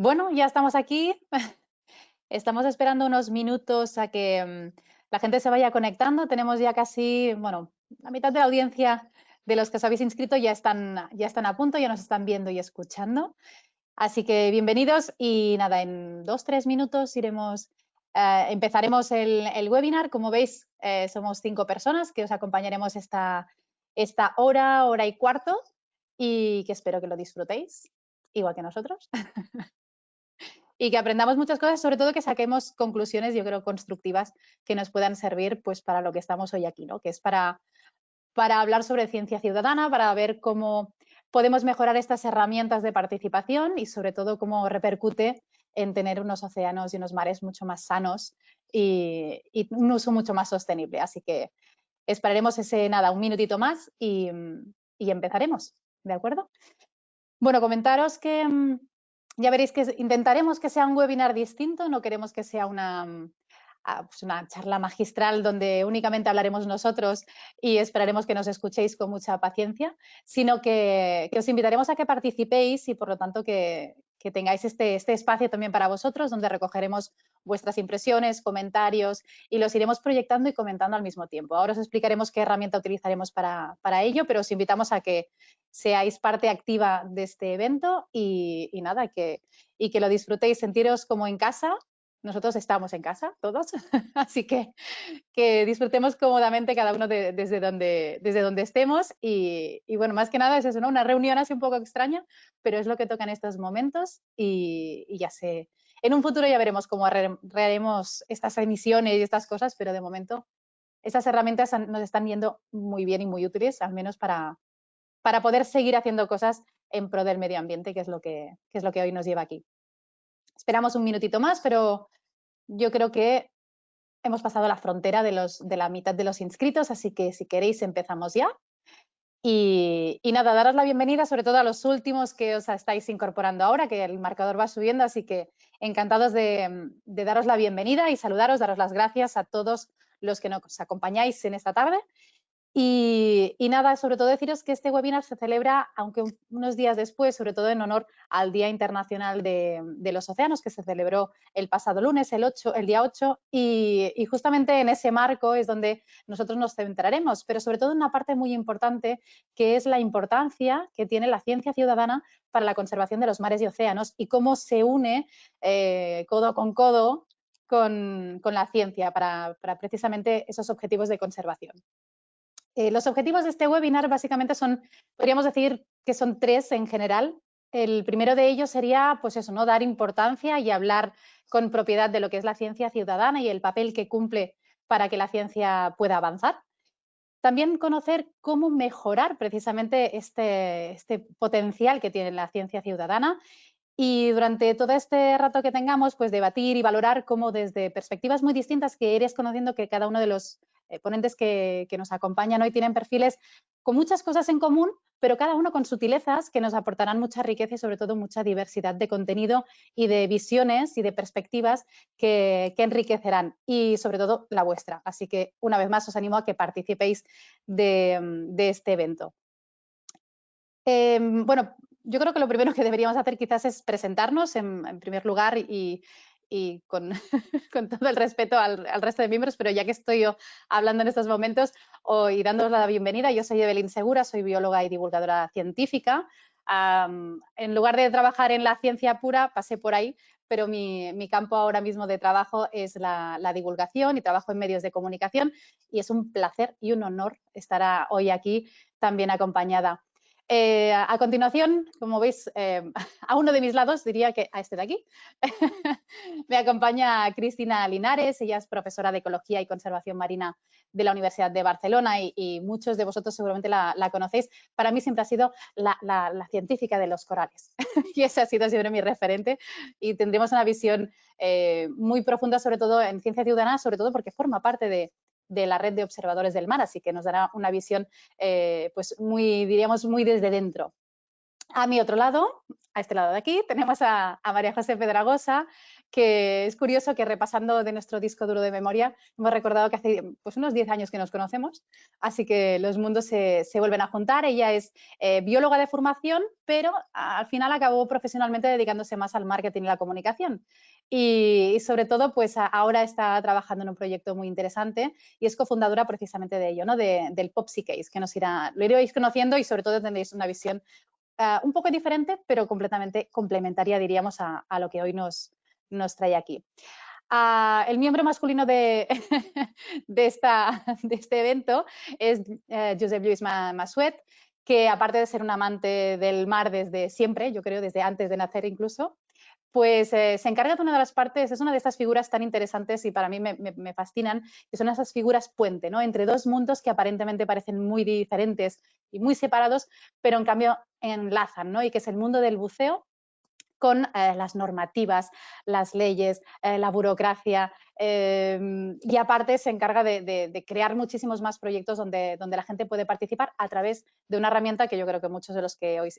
Bueno, ya estamos aquí. Estamos esperando unos minutos a que la gente se vaya conectando. Tenemos ya casi, bueno, la mitad de la audiencia de los que os habéis inscrito ya están a punto, ya nos están viendo y escuchando. Así que bienvenidos y nada, en 2, 3 minutos empezaremos el webinar. Como veis, somos 5 personas que os acompañaremos esta hora y cuarto y que espero que lo disfrutéis, igual que nosotros. Y que aprendamos muchas cosas, sobre todo que saquemos conclusiones, yo creo, constructivas que nos puedan servir pues para lo que estamos hoy aquí, ¿no? Que es para hablar sobre ciencia ciudadana, para ver cómo podemos mejorar estas herramientas de participación y sobre todo cómo repercute en tener unos océanos y unos mares mucho más sanos y un uso mucho más sostenible. Así que esperaremos un minutito más y empezaremos, ¿de acuerdo? Bueno, comentaros que ya veréis que intentaremos que sea un webinar distinto, no queremos que sea pues una charla magistral donde únicamente hablaremos nosotros y esperaremos que nos escuchéis con mucha paciencia, sino que os invitaremos a que participéis y por lo tanto que tengáis este espacio también para vosotros donde recogeremos vuestras impresiones, comentarios y los iremos proyectando y comentando al mismo tiempo. Ahora os explicaremos qué herramienta utilizaremos para ello, pero os invitamos a que seáis parte activa de este evento y nada, y que lo disfrutéis, sentiros como en casa. Nosotros estamos en casa, todos, así que disfrutemos cómodamente cada uno desde donde estemos y bueno, más que nada es eso, ¿no? Una reunión así un poco extraña, pero es lo que toca en estos momentos y ya sé. En un futuro ya veremos cómo haremos estas emisiones y estas cosas, pero de momento estas herramientas nos están yendo muy bien y muy útiles, al menos para poder seguir haciendo cosas en pro del medio ambiente, que es lo que hoy nos lleva aquí. Esperamos un minutito más, pero yo creo que hemos pasado la frontera de la mitad de los inscritos, así que si queréis empezamos ya. Y nada, daros la bienvenida sobre todo a los últimos que os estáis incorporando ahora, que el marcador va subiendo, así que encantados de daros la bienvenida y saludaros, daros las gracias a todos los que nos acompañáis en esta tarde. Y nada, sobre todo deciros que este webinar se celebra, aunque unos días después, sobre todo en honor al Día Internacional de los Océanos, que se celebró el pasado lunes, el día 8, y justamente en ese marco es donde nosotros nos centraremos, pero sobre todo en una parte muy importante, que es la importancia que tiene la ciencia ciudadana para la conservación de los mares y océanos y cómo se une codo con codo con la ciencia para precisamente esos objetivos de conservación. Los objetivos de este webinar básicamente podríamos decir que son 3 en general. El primero de ellos sería, pues eso, ¿no? Dar importancia y hablar con propiedad de lo que es la ciencia ciudadana y el papel que cumple para que la ciencia pueda avanzar. También conocer cómo mejorar precisamente este potencial que tiene la ciencia ciudadana y durante todo este rato que tengamos, pues debatir y valorar cómo desde perspectivas muy distintas que iréis conociendo que cada uno de los ponentes que nos acompañan hoy tienen perfiles con muchas cosas en común, pero cada uno con sutilezas que nos aportarán mucha riqueza y sobre todo mucha diversidad de contenido y de visiones y de perspectivas que enriquecerán y sobre todo la vuestra. Así que una vez más os animo a que participéis de este evento. Bueno, yo creo que lo primero que deberíamos hacer quizás es presentarnos en primer lugar y con, con todo el respeto al resto de miembros, pero ya que estoy yo hablando en estos momentos y dándoos la bienvenida, yo soy Evelyn Segura, soy bióloga y divulgadora científica. En lugar de trabajar en la ciencia pura, pasé por ahí, pero mi campo ahora mismo de trabajo es la divulgación y trabajo en medios de comunicación y es un placer y un honor estar hoy aquí también acompañada. A continuación, como veis, a uno de mis lados, diría que a este de aquí, me acompaña Cristina Linares, ella es profesora de Ecología y Conservación Marina de la Universidad de Barcelona y muchos de vosotros seguramente la conocéis. Para mí siempre ha sido la científica de los corales y ese ha sido siempre mi referente y tendremos una visión muy profunda, sobre todo en ciencia ciudadana, sobre todo porque forma parte de la red de observadores del mar, así que nos dará una visión pues diríamos, muy desde dentro. A mi otro lado, a este lado de aquí, tenemos a María José Pedragosa, que es curioso que repasando de nuestro disco duro de memoria hemos recordado que hace pues, unos 10 años que nos conocemos, así que los mundos se vuelven a juntar. Ella es bióloga de formación, pero al final acabó profesionalmente dedicándose más al marketing y la comunicación. Y sobre todo, pues ahora está trabajando en un proyecto muy interesante y es cofundadora precisamente de ello, ¿no? Del Popsy Case, que lo iréis conociendo y sobre todo tendréis una visión un poco diferente, pero completamente complementaria, diríamos, a lo que hoy nos trae aquí. El miembro masculino de, de este evento es Josep Lluís Massuet, que aparte de ser un amante del mar desde siempre, yo creo desde antes de nacer incluso, pues se encarga de una de las partes, es una de estas figuras tan interesantes y para mí me fascinan, que son esas figuras puente, ¿no? Entre dos mundos que aparentemente parecen muy diferentes y muy separados, pero en cambio enlazan, ¿no? Y que es el mundo del buceo con las normativas, las leyes, la burocracia y aparte se encarga de crear muchísimos más proyectos donde la gente puede participar a través de una herramienta que yo creo que muchos de los que hoy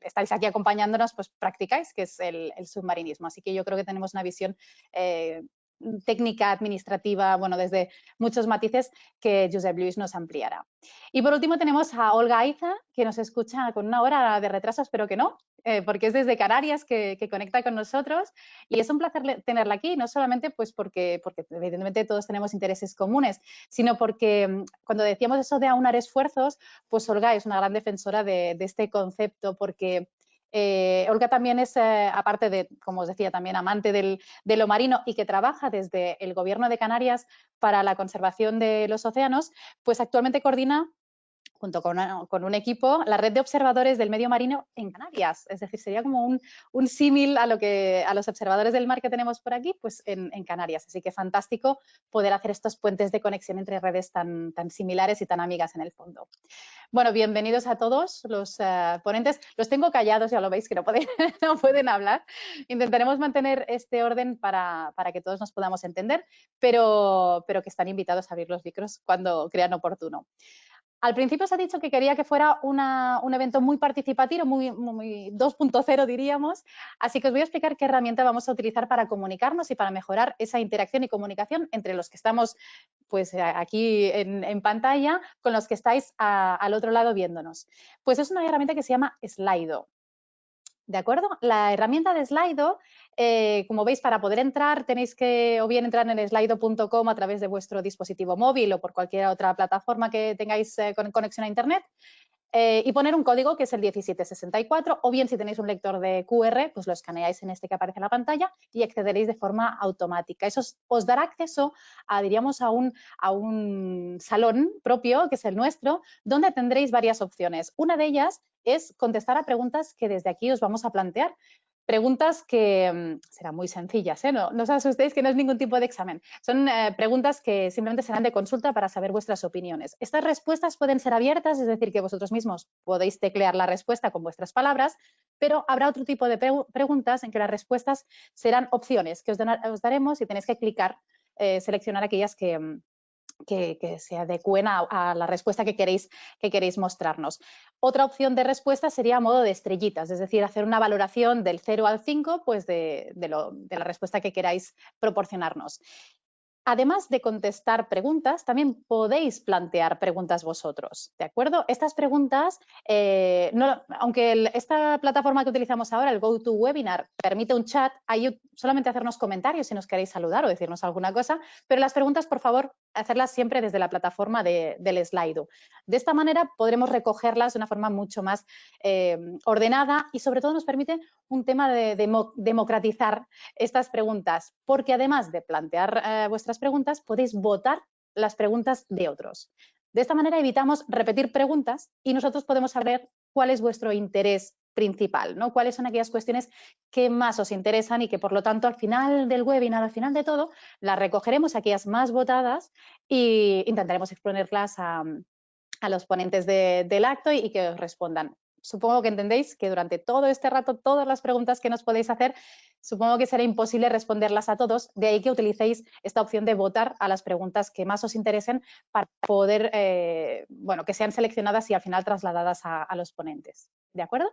estáis aquí acompañándonos pues practicáis, que es el submarinismo. Así que yo creo que tenemos una visión técnica, administrativa, bueno, desde muchos matices que Josep Lluís nos ampliará. Y por último tenemos a Olga Aiza, que nos escucha con una hora de retraso, espero que no, porque es desde Canarias que conecta con nosotros y es un placer tenerla aquí, no solamente pues porque evidentemente todos tenemos intereses comunes, sino porque cuando decíamos eso de aunar esfuerzos, pues Olga es una gran defensora de este concepto porque Olga también es, aparte de, como os decía, también amante de lo marino y que trabaja desde el Gobierno de Canarias para la conservación de los océanos, pues actualmente coordina junto con un equipo, la red de observadores del medio marino en Canarias. Es decir, sería como un símil a los observadores del mar que tenemos por aquí, pues en Canarias. Así que fantástico poder hacer estos puentes de conexión entre redes tan similares y tan amigas en el fondo. Bueno, bienvenidos a todos los ponentes. Los tengo callados, ya lo veis que no pueden, no pueden hablar. Intentaremos mantener este orden para que todos nos podamos entender, pero que están invitados a abrir los micros cuando crean oportuno. Al principio os he dicho que quería que fuera un evento muy participativo, muy 2.0 diríamos, así que os voy a explicar qué herramienta vamos a utilizar para comunicarnos y para mejorar esa interacción y comunicación entre los que estamos pues, aquí en pantalla con los que estáis al otro lado viéndonos. Pues es una herramienta que se llama Slido. ¿De acuerdo? La herramienta de Slido, como veis, para poder entrar tenéis que o bien entrar en slido.com a través de vuestro dispositivo móvil o por cualquier otra plataforma que tengáis con conexión a Internet y poner un código que es el 1764 o bien si tenéis un lector de QR, pues lo escaneáis en este que aparece en la pantalla y accederéis de forma automática. Eso os dará acceso a, diríamos, a un salón propio, que es el nuestro, donde tendréis varias opciones. Una de ellas es contestar a preguntas que desde aquí os vamos a plantear. Preguntas que serán muy sencillas, ¿eh? No os asustéis que no es ningún tipo de examen. Son preguntas que simplemente serán de consulta para saber vuestras opiniones. Estas respuestas pueden ser abiertas, es decir, que vosotros mismos podéis teclear la respuesta con vuestras palabras, pero habrá otro tipo de preguntas en que las respuestas serán opciones que os daremos y tenéis que clicar, seleccionar aquellas que se adecúen a la respuesta que queréis mostrarnos. Otra opción de respuesta sería a modo de estrellitas, es decir, hacer una valoración del 0 al 5 pues de la respuesta que queráis proporcionarnos. Además de contestar preguntas, también podéis plantear preguntas vosotros, ¿de acuerdo? Estas preguntas, aunque esta plataforma que utilizamos ahora, el GoToWebinar, permite un chat, ahí solamente hacernos comentarios si nos queréis saludar o decirnos alguna cosa, pero las preguntas, por favor, hacerlas siempre desde la plataforma del Slido. De esta manera podremos recogerlas de una forma mucho más ordenada y sobre todo nos permite un tema de democratizar estas preguntas, porque además de plantear vuestras preguntas, podéis votar las preguntas de otros. De esta manera evitamos repetir preguntas y nosotros podemos saber cuál es vuestro interés principal, ¿no? Cuáles son aquellas cuestiones que más os interesan y que, por lo tanto, al final del webinar, al final de todo, las recogeremos, aquellas más votadas, e intentaremos exponerlas a los ponentes del acto y que os respondan. Supongo que entendéis que durante todo este rato, todas las preguntas que nos podéis hacer, supongo que será imposible responderlas a todos, de ahí que utilicéis esta opción de votar a las preguntas que más os interesen para poder, bueno, que sean seleccionadas y al final trasladadas a los ponentes. ¿De acuerdo?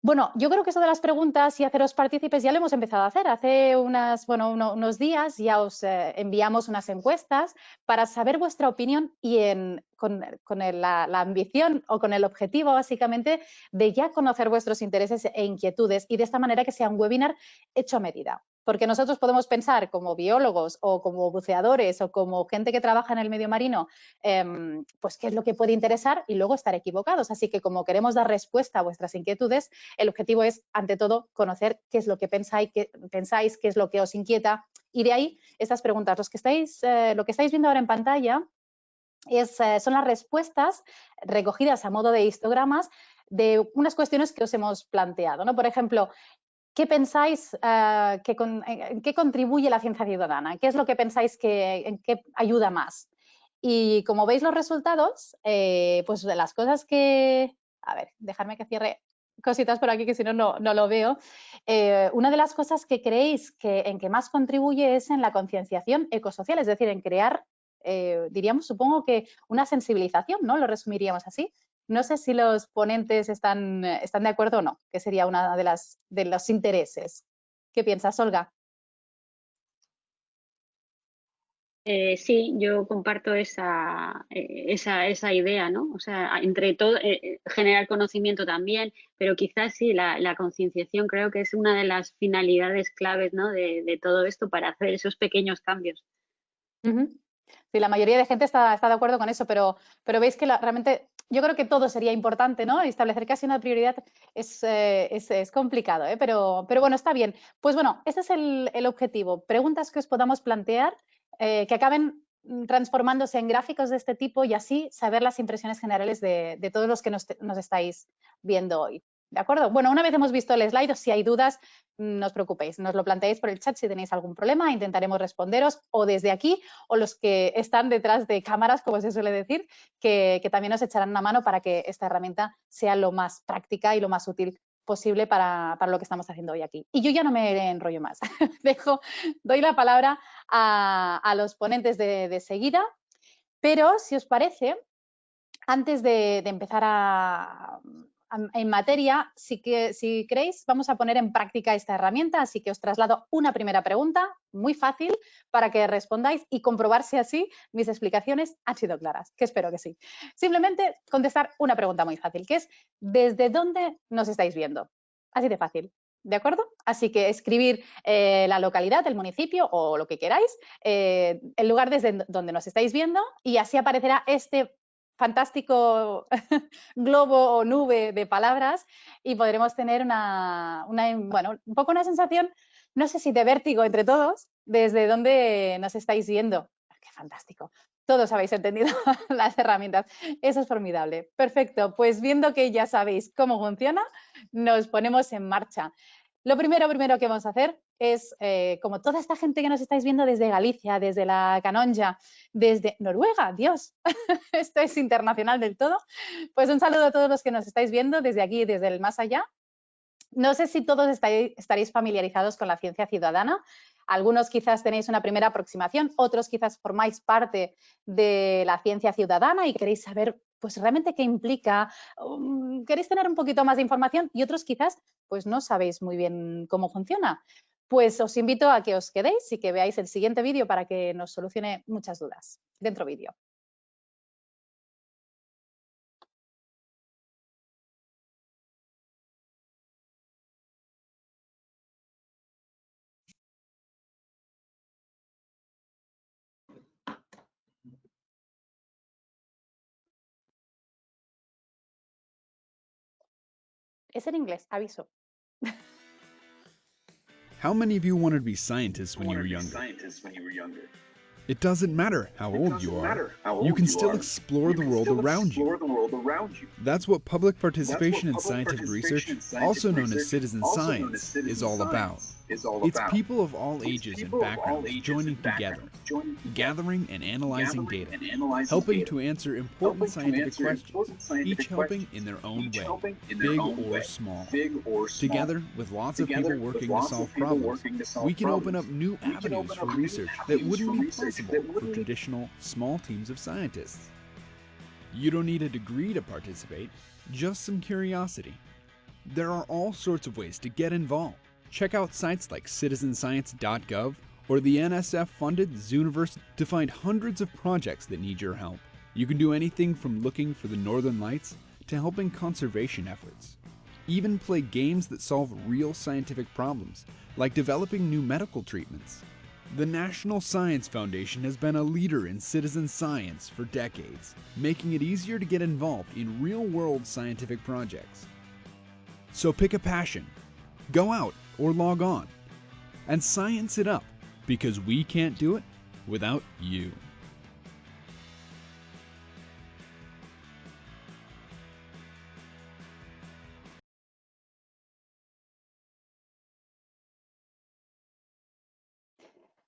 Bueno, yo creo que eso de las preguntas y haceros partícipes ya lo hemos empezado a hacer. Hace unos días ya os enviamos unas encuestas para saber vuestra opinión y la ambición o con el objetivo básicamente de ya conocer vuestros intereses e inquietudes y de esta manera que sea un webinar hecho a medida. Porque nosotros podemos pensar como biólogos o como buceadores o como gente que trabaja en el medio marino, pues qué es lo que puede interesar y luego estar equivocados. Así que como queremos dar respuesta a vuestras inquietudes, el objetivo es, ante todo, conocer qué es lo que pensáis, qué es lo que os inquieta, y de ahí estas preguntas. Lo que estáis viendo ahora en pantalla son las respuestas recogidas a modo de histogramas de unas cuestiones que os hemos planteado, ¿no? Por ejemplo, ¿qué pensáis, en qué contribuye la ciencia ciudadana? ¿Qué es lo que pensáis en qué ayuda más? Y como veis los resultados, pues de las cosas que... A ver, dejarme que cierre cositas por aquí que si no, no lo veo. Una de las cosas que creéis en que más contribuye es en la concienciación ecosocial, es decir, en crear, diríamos, supongo que una sensibilización, ¿no? Lo resumiríamos así. No sé si los ponentes están de acuerdo o no, que sería una de los intereses. ¿Qué piensas, Olga? Sí, yo comparto esa idea, ¿no? O sea, entre todo, generar conocimiento también, pero quizás sí, la concienciación creo que es una de las finalidades claves, ¿no? De todo esto para hacer esos pequeños cambios. Ujú. Sí, la mayoría de gente está de acuerdo con eso, pero veis que realmente yo creo que todo sería importante, ¿no? Establecer casi una prioridad es complicado, ¿eh? Pero bueno, está bien. Pues bueno, ese es el objetivo. Preguntas que os podamos plantear que acaben transformándose en gráficos de este tipo y así saber las impresiones generales de todos los que nos estáis viendo hoy. ¿De acuerdo? Bueno, una vez hemos visto el slide, si hay dudas, no os preocupéis, nos lo planteáis por el chat si tenéis algún problema, intentaremos responderos o desde aquí o los que están detrás de cámaras, como se suele decir, que también nos echarán una mano para que esta herramienta sea lo más práctica y lo más útil posible para lo que estamos haciendo hoy aquí. Y yo ya no me enrollo más. Doy la palabra a los ponentes de seguida, pero si os parece, antes de empezar en materia, si queréis, vamos a poner en práctica esta herramienta, así que os traslado una primera pregunta, muy fácil, para que respondáis y comprobar si así mis explicaciones han sido claras, que espero que sí. Simplemente contestar una pregunta muy fácil, que es ¿desde dónde nos estáis viendo? Así de fácil. ¿De acuerdo? Así que escribir la localidad, el municipio o lo que queráis, el lugar desde donde nos estáis viendo y así aparecerá este fantástico globo o nube de palabras y podremos tener bueno, un poco una sensación, no sé si de vértigo entre todos, desde dónde nos estáis viendo. ¡Qué fantástico! Todos habéis entendido las herramientas. Eso es formidable. Perfecto. Pues viendo que ya sabéis cómo funciona, nos ponemos en marcha. Lo primero que vamos a hacer es, como toda esta gente que nos estáis viendo desde Galicia, desde la Canonja, desde Noruega, Dios, esto es internacional del todo, pues un saludo a todos los que nos estáis viendo desde aquí, desde el más allá. No sé si todos estaréis familiarizados con la ciencia ciudadana. Algunos quizás tenéis una primera aproximación, otros quizás formáis parte de la ciencia ciudadana y queréis saber pues realmente qué implica, queréis tener un poquito más de información y otros quizás pues no sabéis muy bien cómo funciona. Pues os invito a que os quedéis y que veáis el siguiente vídeo para que nos solucione muchas dudas. Dentro vídeo. Es en inglés, aviso. How many of you wanted to be scientists when you were younger? It doesn't matter how old you are, you can still explore the world around you. That's what public participation in scientific research, also known as citizen science, is all about. It's people of all ages and backgrounds joining together, gathering and analyzing data, helping to answer important scientific questions, each helping in their own way, big or small. Together, with lots of people working to solve problems, we can open up new avenues for research that wouldn't be possible for traditional small teams of scientists. You don't need a degree to participate, just some curiosity. There are all sorts of ways to get involved. Check out sites like citizenscience.gov or the NSF-funded Zooniverse to find hundreds of projects that need your help. You can do anything from looking for the northern lights to helping conservation efforts. Even play games that solve real scientific problems, like developing new medical treatments. The National Science Foundation has been a leader in citizen science for decades, making it easier to get involved in real-world scientific projects. So pick a passion, go out or log on, and science it up, because we can't do it without you.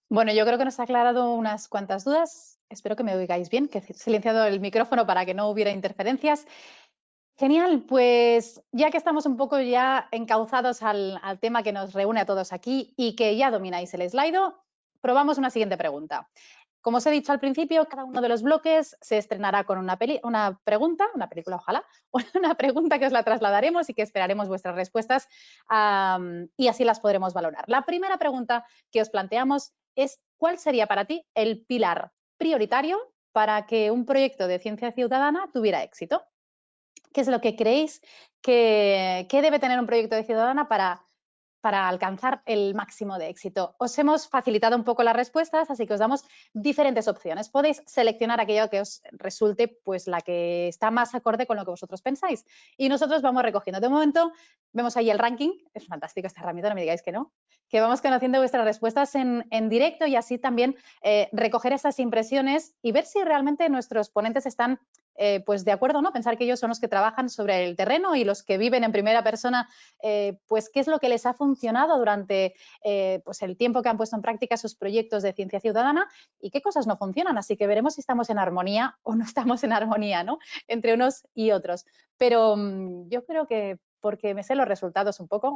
Bueno, yo creo que nos ha aclarado unas cuantas dudas. Espero que me oigáis bien, que he silenciado el micrófono para que no hubiera interferencias. Genial, pues ya que estamos un poco ya encauzados al tema que nos reúne a todos aquí y que ya domináis el Slido, probamos una siguiente pregunta. Como os he dicho al principio, cada uno de los bloques se estrenará con una pregunta, una película ojalá, una pregunta que os la trasladaremos y que esperaremos vuestras respuestas y así las podremos valorar. La primera pregunta que os planteamos es: ¿cuál sería para ti el pilar prioritario para que un proyecto de ciencia ciudadana tuviera éxito? ¿Qué es lo que creéis que debe tener un proyecto de ciudadana para alcanzar el máximo de éxito? Os hemos facilitado un poco las respuestas, así que os damos diferentes opciones. Podéis seleccionar aquello que os resulte pues la que está más acorde con lo que vosotros pensáis. Y nosotros vamos recogiendo. De momento, vemos ahí el ranking. Es fantástico esta herramienta, no me digáis que no. Que vamos conociendo vuestras respuestas en directo y así también recoger esas impresiones y ver si realmente nuestros ponentes están pues de acuerdo, ¿no? Pensar que ellos son los que trabajan sobre el terreno y los que viven en primera persona, pues qué es lo que les ha funcionado durante pues el tiempo que han puesto en práctica sus proyectos de ciencia ciudadana y qué cosas no funcionan. Así que veremos si estamos en armonía o no estamos en armonía, ¿no? Entre unos y otros. Pero yo creo que, porque me sé los resultados un poco,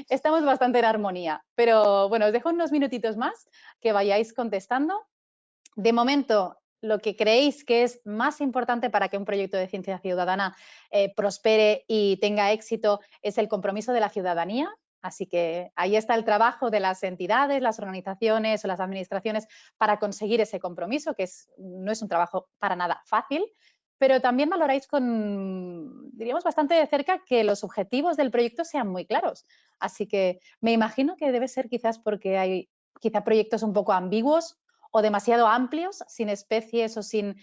estamos bastante en armonía. Pero bueno, os dejo unos minutitos más que vayáis contestando. De momento, lo que creéis que es más importante para que un proyecto de ciencia ciudadana prospere y tenga éxito es el compromiso de la ciudadanía. Así que ahí está el trabajo de las entidades, las organizaciones o las administraciones para conseguir ese compromiso, que no es un trabajo para nada fácil, pero también valoráis diríamos, bastante de cerca que los objetivos del proyecto sean muy claros. Así que me imagino que debe ser quizás porque hay proyectos un poco ambiguos o demasiado amplios, sin especies o sin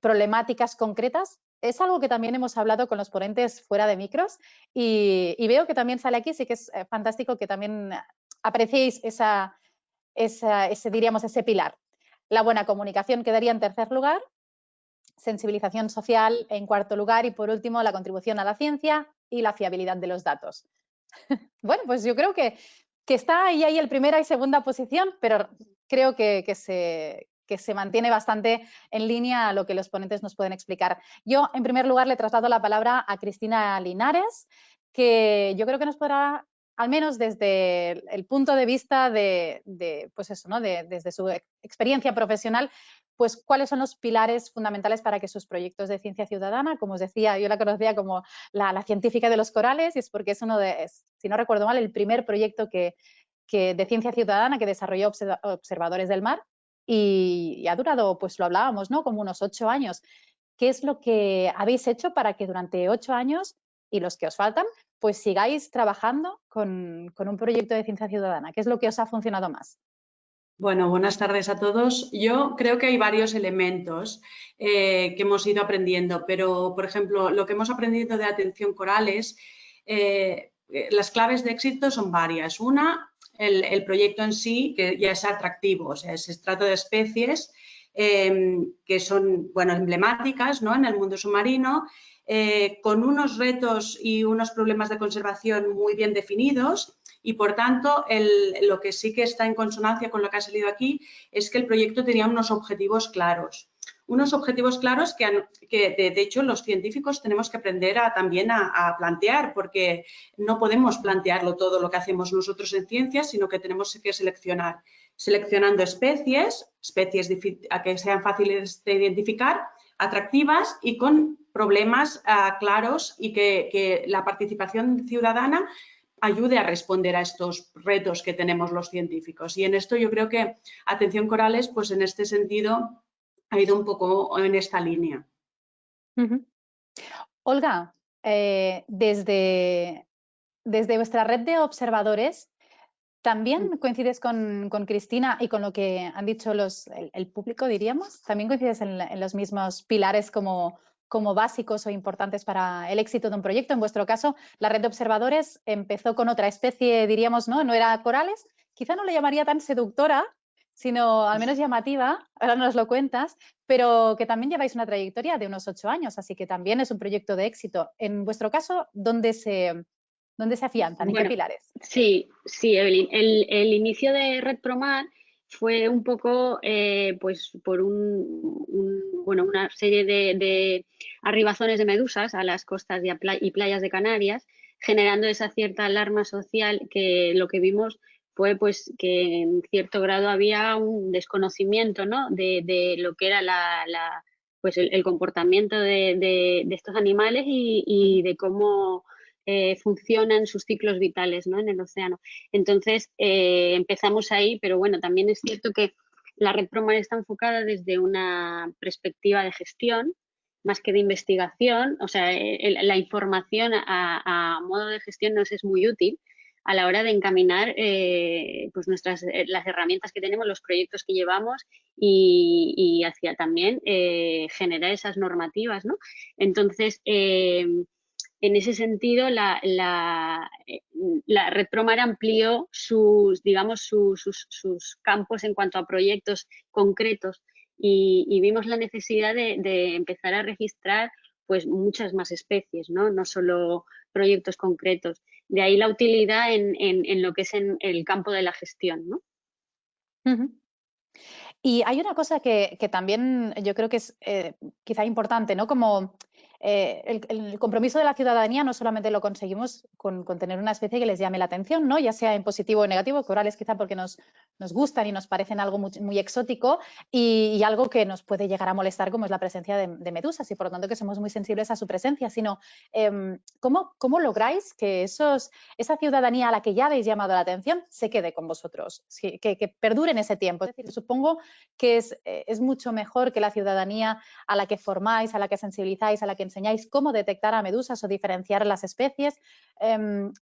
problemáticas concretas. Es algo que también hemos hablado con los ponentes fuera de micros y veo que también sale aquí, sí que es fantástico que también apreciéis ese pilar. La buena comunicación quedaría en tercer lugar, sensibilización social en cuarto lugar y por último la contribución a la ciencia y la fiabilidad de los datos. Bueno, pues yo creo que está ahí el primera y segunda posición, pero creo que se mantiene bastante en línea a lo que los ponentes nos pueden explicar. Yo, en primer lugar, le traslado la palabra a Cristina Linares, que yo creo que nos podrá, al menos desde el punto de vista pues eso, ¿no? Desde su experiencia profesional, pues cuáles son los pilares fundamentales para que sus proyectos de ciencia ciudadana, como os decía, yo la conocía como la científica de los corales, y es porque es si no recuerdo mal, el primer proyecto de ciencia ciudadana que desarrolló observadores del mar y ha durado, pues lo hablábamos, ¿no? Como unos 8 años. ¿Qué es lo que habéis hecho para que durante 8 años y los que os faltan, pues sigáis trabajando con un proyecto de ciencia ciudadana? ¿Qué es lo que os ha funcionado más? Bueno, buenas tardes a todos. Yo creo que hay varios elementos que hemos ido aprendiendo, pero, por ejemplo, lo que hemos aprendido de atención corales, las claves de éxito son varias. Una, el proyecto en sí, que ya es atractivo, o sea, se trata de especies que son, bueno, emblemáticas, ¿no?, en el mundo submarino, con unos retos y unos problemas de conservación muy bien definidos. Y, por tanto, lo que sí que está en consonancia con lo que ha salido aquí es que el proyecto tenía unos objetivos claros. Unos objetivos claros que de hecho, los científicos tenemos que aprender también a plantear, porque no podemos plantearlo todo lo que hacemos nosotros en ciencias, sino que tenemos que seleccionar. Seleccionando especies que sean fáciles de identificar, atractivas y con problemas claros y que la participación ciudadana ayude a responder a estos retos que tenemos los científicos. Y en esto yo creo que Atención Corales, pues en este sentido, ha ido un poco en esta línea. Olga, desde vuestra red de observadores, ¿también coincides con Cristina y con lo que han dicho el público, diríamos? ¿También coincides en los mismos pilares como básicos o importantes para el éxito de un proyecto? En vuestro caso, la red de observadores empezó con otra especie, diríamos, ¿no? No era corales, quizá no le llamaría tan seductora, sino al menos llamativa, ahora nos lo cuentas, pero que también lleváis una trayectoria de unos 8 años, así que también es un proyecto de éxito. En vuestro caso, ¿dónde se afianzan? ¿En qué pilares? Sí, Evelyn. El inicio de Red Promar fue un poco pues por una serie de arribazones de medusas a las costas y playas de Canarias, generando esa cierta alarma social que lo que vimos fue pues que en cierto grado había un desconocimiento, ¿no? de lo que era pues el comportamiento de estos animales y de cómo funcionan sus ciclos vitales, ¿no? En el océano. Entonces empezamos ahí, pero bueno, también es cierto que la Red Promar está enfocada desde una perspectiva de gestión más que de investigación. O sea, la información a modo de gestión nos es muy útil a la hora de encaminar pues las herramientas que tenemos, los proyectos que llevamos y hacia también generar esas normativas, ¿no? Entonces, en ese sentido, la Red Promar amplió sus campos en cuanto a proyectos concretos y vimos la necesidad de empezar a registrar pues muchas más especies, no solo proyectos concretos. De ahí la utilidad en lo que es en el campo de la gestión, ¿no? Y hay una cosa que también yo creo que es quizá importante, ¿no? Como el compromiso de la ciudadanía no solamente lo conseguimos con tener una especie que les llame la atención, ¿no? Ya sea en positivo o en negativo, corales quizá porque nos gustan y nos parecen algo muy exótico y algo que nos puede llegar a molestar, como es la presencia de medusas, y por lo tanto que somos muy sensibles a su presencia, sino ¿cómo lográis que esa ciudadanía a la que ya habéis llamado la atención se quede con vosotros, que perdure en ese tiempo? Es decir, supongo que es mucho mejor que la ciudadanía a la que formáis, a la que sensibilizáis, a la que enseñáis cómo detectar a medusas o diferenciar las especies,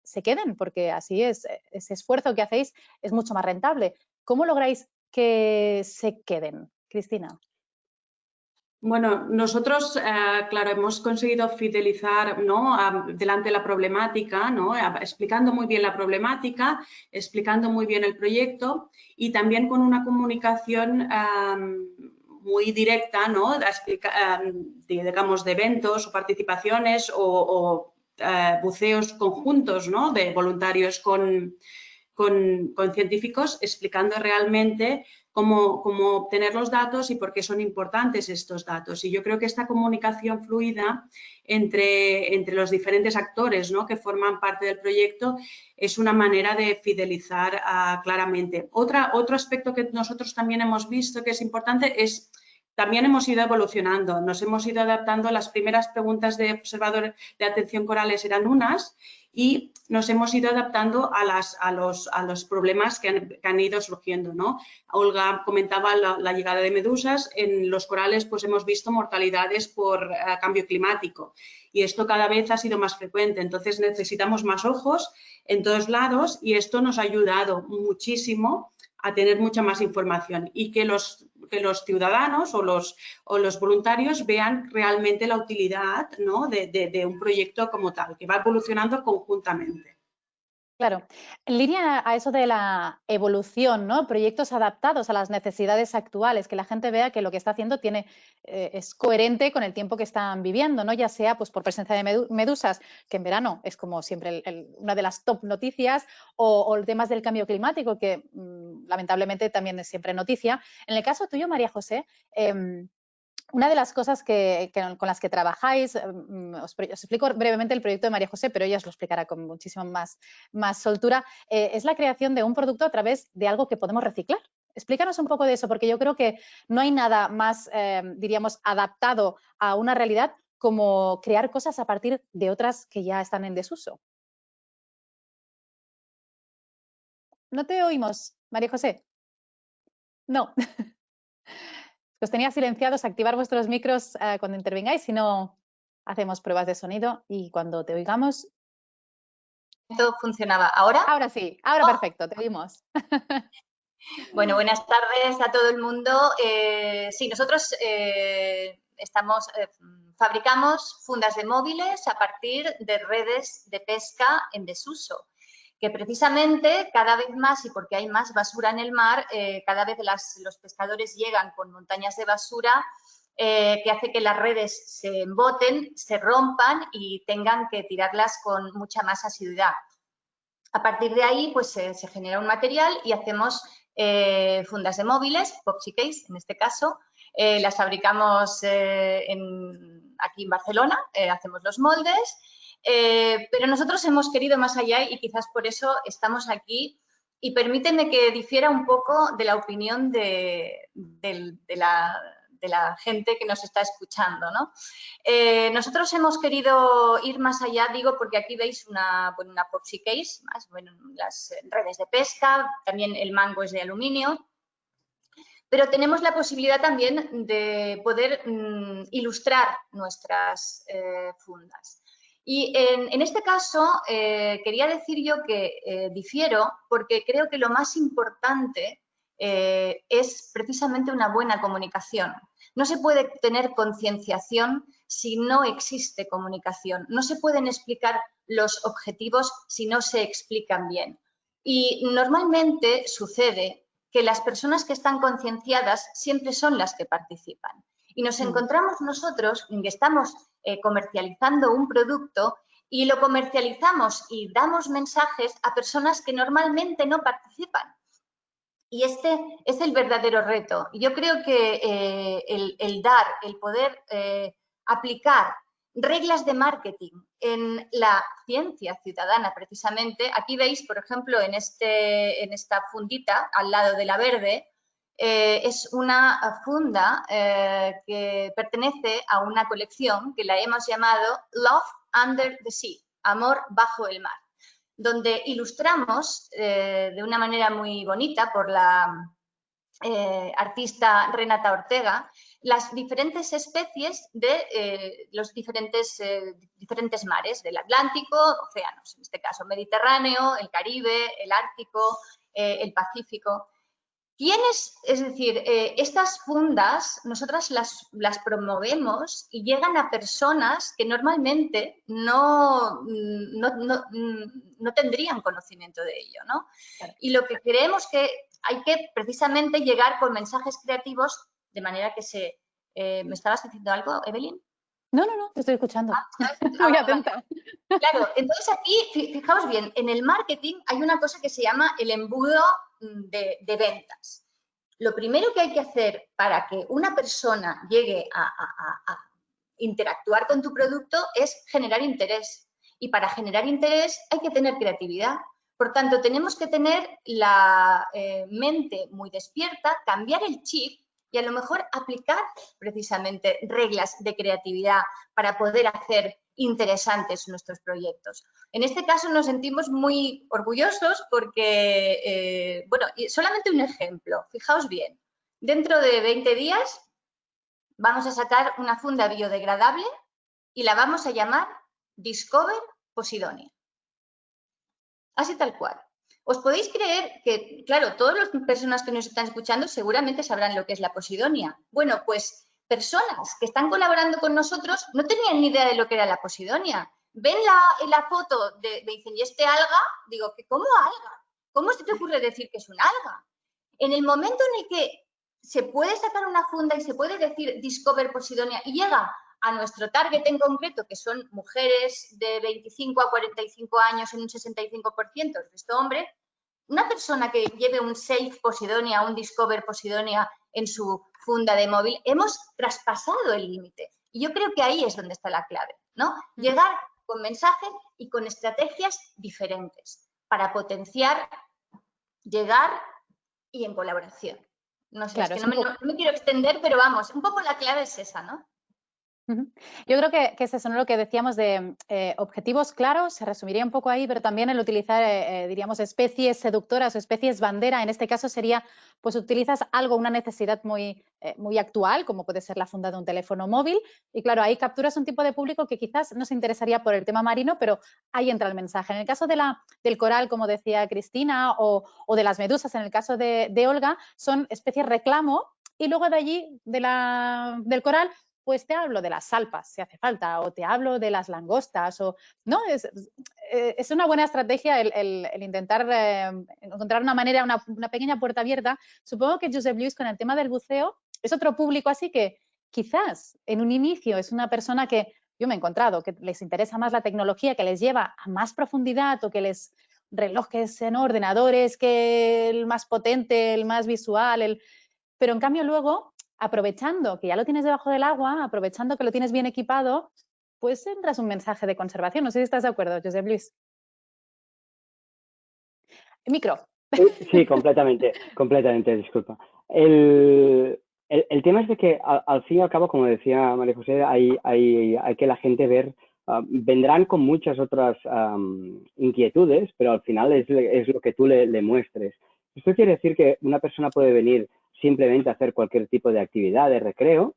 se queden, porque así ese esfuerzo que hacéis es mucho más rentable. ¿Cómo lográis que se queden, Cristina? Bueno, nosotros, claro, hemos conseguido fidelizar, ¿no? Delante de la problemática, ¿no? Explicando muy bien la problemática, explicando muy bien el proyecto y también con una comunicación muy directa, ¿no? Digamos, de eventos o participaciones o buceos conjuntos, ¿no? De voluntarios con científicos, explicando realmente cómo obtener los datos y por qué son importantes estos datos. Y yo creo que esta comunicación fluida entre los diferentes actores, ¿no? que forman parte del proyecto es una manera de fidelizar claramente. Otro aspecto que nosotros también hemos visto que es importante es también hemos ido evolucionando, nos hemos ido adaptando. Las primeras preguntas de observador de atención corales eran unas y nos hemos ido adaptando a los problemas que han ido surgiendo, ¿no? Olga comentaba la llegada de medusas. En los corales pues hemos visto mortalidades por cambio climático y esto cada vez ha sido más frecuente. Entonces necesitamos más ojos en todos lados y esto nos ha ayudado muchísimo a tener mucha más información y que los ciudadanos o los voluntarios vean realmente la utilidad, ¿no? de un proyecto como tal, que va evolucionando conjuntamente. Claro, en línea a eso de la evolución, ¿no? Proyectos adaptados a las necesidades actuales, que la gente vea que lo que está haciendo es coherente con el tiempo que están viviendo, ¿no? Ya sea pues, por presencia de medusas, que en verano es como siempre una de las top noticias, o temas del cambio climático, que lamentablemente también es siempre noticia. En el caso tuyo, María José, una de las cosas con las que trabajáis, os explico brevemente el proyecto de María José, pero ella os lo explicará con muchísima más soltura, es la creación de un producto a través de algo que podemos reciclar. Explícanos un poco de eso, porque yo creo que no hay nada más, diríamos, adaptado a una realidad como crear cosas a partir de otras que ya están en desuso. No te oímos, María José. No. Os tenía silenciados, activar vuestros micros cuando intervengáis, si no hacemos pruebas de sonido y cuando te oigamos. Todo funcionaba. ¿Ahora? Ahora sí, ahora perfecto, te oímos. Bueno, buenas tardes a todo el mundo. Sí, nosotros fabricamos fundas de móviles a partir de redes de pesca en desuso, que precisamente cada vez más, y porque hay más basura en el mar, cada vez los pescadores llegan con montañas de basura que hace que las redes se emboten, se rompan y tengan que tirarlas con mucha más asiduidad. A partir de ahí, pues se genera un material y hacemos fundas de móviles, Popsi Case en este caso. Las fabricamos aquí en Barcelona, hacemos los moldes, pero nosotros hemos querido más allá y quizás por eso estamos aquí. Y permíteme que difiera un poco de la opinión de la gente que nos está escuchando, ¿no? Nosotros hemos querido ir más allá, digo, porque aquí veis una Popsi Case, las redes de pesca, también el mango es de aluminio, pero tenemos la posibilidad también de poder ilustrar nuestras fundas. Y en este caso quería decir yo que difiero porque creo que lo más importante es precisamente una buena comunicación. No se puede tener concienciación si no existe comunicación. No se pueden explicar los objetivos si no se explican bien. Y normalmente sucede que las personas que están concienciadas siempre son las que participan. Y nos encontramos nosotros que estamos comercializando un producto y lo comercializamos y damos mensajes a personas que normalmente no participan. Y este es el verdadero reto. Yo creo que el poder aplicar reglas de marketing en la ciencia ciudadana, precisamente. Aquí veis, por ejemplo, en esta fundita, al lado de la verde, es una funda que pertenece a una colección que la hemos llamado Love Under the Sea, Amor bajo el mar, donde ilustramos de una manera muy bonita por la artista Renata Ortega las diferentes especies de los diferentes mares, del Atlántico, océanos, en este caso Mediterráneo, el Caribe, el Ártico, el Pacífico. Es decir, estas fundas nosotras las promovemos y llegan a personas que normalmente no tendrían conocimiento de ello, ¿no? Claro. Y lo que creemos que hay que precisamente llegar con mensajes creativos de manera que se... ¿Me estabas diciendo algo, Evelyn? No, te estoy escuchando. Muy atenta. Claro, entonces aquí, fijaos bien, en el marketing hay una cosa que se llama el embudo de ventas. Lo primero que hay que hacer para que una persona llegue a interactuar con tu producto es generar interés. Y para generar interés hay que tener creatividad. Por tanto, tenemos que tener la mente muy despierta, cambiar el chip y a lo mejor aplicar precisamente reglas de creatividad para poder hacer interesantes nuestros proyectos. En este caso nos sentimos muy orgullosos porque, bueno, solamente un ejemplo, fijaos bien, dentro de 20 días vamos a sacar una funda biodegradable y la vamos a llamar Discover Posidonia. Así tal cual. ¿Os podéis creer que, claro, todas las personas que nos están escuchando seguramente sabrán lo que es la Posidonia? Bueno, pues personas que están colaborando con nosotros no tenían ni idea de lo que era la Posidonia. Ven la foto, me dicen, ¿y este alga? Digo, ¿cómo alga? ¿Cómo se te ocurre decir que es un alga? En el momento en el que se puede sacar una funda y se puede decir Discover Posidonia y llega a nuestro target en concreto, que son mujeres de 25 a 45 años en un 65%, el resto hombres, una persona que lleve un Safe Posidonia, un Discover Posidonia en su funda de móvil, hemos traspasado el límite. Y yo creo que ahí es donde está la clave, ¿no? Llegar con mensajes y con estrategias diferentes para potenciar, llegar y en colaboración. No sé, claro, es que no me quiero extender, pero vamos, un poco la clave es esa, ¿no? Yo creo que es eso, ¿no? Lo que decíamos de objetivos claros, se resumiría un poco ahí, pero también el utilizar, diríamos, especies seductoras o especies bandera. En este caso sería, pues utilizas algo, una necesidad muy, muy actual, como puede ser la funda de un teléfono móvil, y claro, ahí capturas un tipo de público que quizás no se interesaría por el tema marino, pero ahí entra el mensaje. En el caso del coral, como decía Cristina, o de las medusas, en el caso de Olga, son especies reclamo, y luego de allí, del coral, pues te hablo de las salpas, si hace falta, o te hablo de las langostas, o no, es una buena estrategia el intentar encontrar una manera, una pequeña puerta abierta. Supongo que Josep Lluís, con el tema del buceo, es otro público así que quizás en un inicio es una persona que yo me he encontrado, que les interesa más la tecnología, que les lleva a más profundidad, o que les relojes en ordenadores, que el más potente, el más visual, pero en cambio luego, aprovechando que ya lo tienes debajo del agua, aprovechando que lo tienes bien equipado, pues entras un mensaje de conservación. No sé si estás de acuerdo, Josep Lluís. Micro. Sí, completamente, disculpa. El tema es de que al fin y al cabo, como decía María José, hay que la gente ver, vendrán con muchas otras inquietudes, pero al final es lo que tú le muestres. Esto quiere decir que una persona puede venir simplemente a hacer cualquier tipo de actividad, de recreo,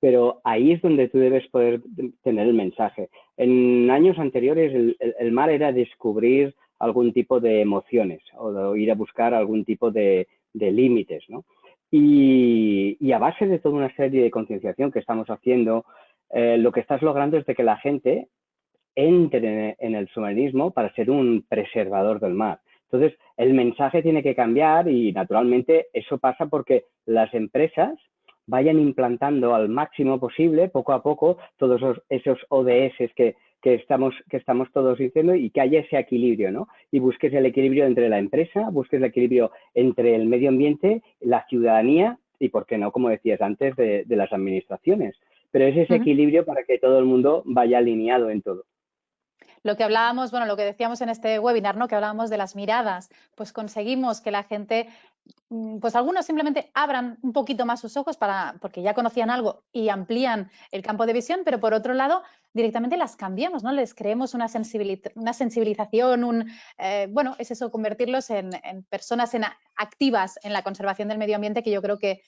pero ahí es donde tú debes poder tener el mensaje. En años anteriores el mar era descubrir algún tipo de emociones o de ir a buscar algún tipo de límites, ¿no? Y a base de toda una serie de concienciación que estamos haciendo, lo que estás logrando es de que la gente entre en el submarinismo para ser un preservador del mar. Entonces, el mensaje tiene que cambiar y, naturalmente, eso pasa porque las empresas vayan implantando al máximo posible, poco a poco, todos esos ODS que estamos todos diciendo, y que haya ese equilibrio, ¿no? Y busques el equilibrio entre la empresa, busques el equilibrio entre el medio ambiente, la ciudadanía y, ¿por qué no?, como decías antes, de las administraciones. Pero es ese equilibrio para que todo el mundo vaya alineado en todo. Lo que hablábamos, bueno, lo que decíamos en este webinar, ¿no? Que hablábamos de las miradas, pues conseguimos que la gente, pues algunos simplemente abran un poquito más sus ojos porque ya conocían algo y amplían el campo de visión, pero por otro lado, directamente las cambiamos, ¿no? Les creemos una sensibilización, bueno, es eso, convertirlos en personas activas en la conservación del medio ambiente, que yo creo que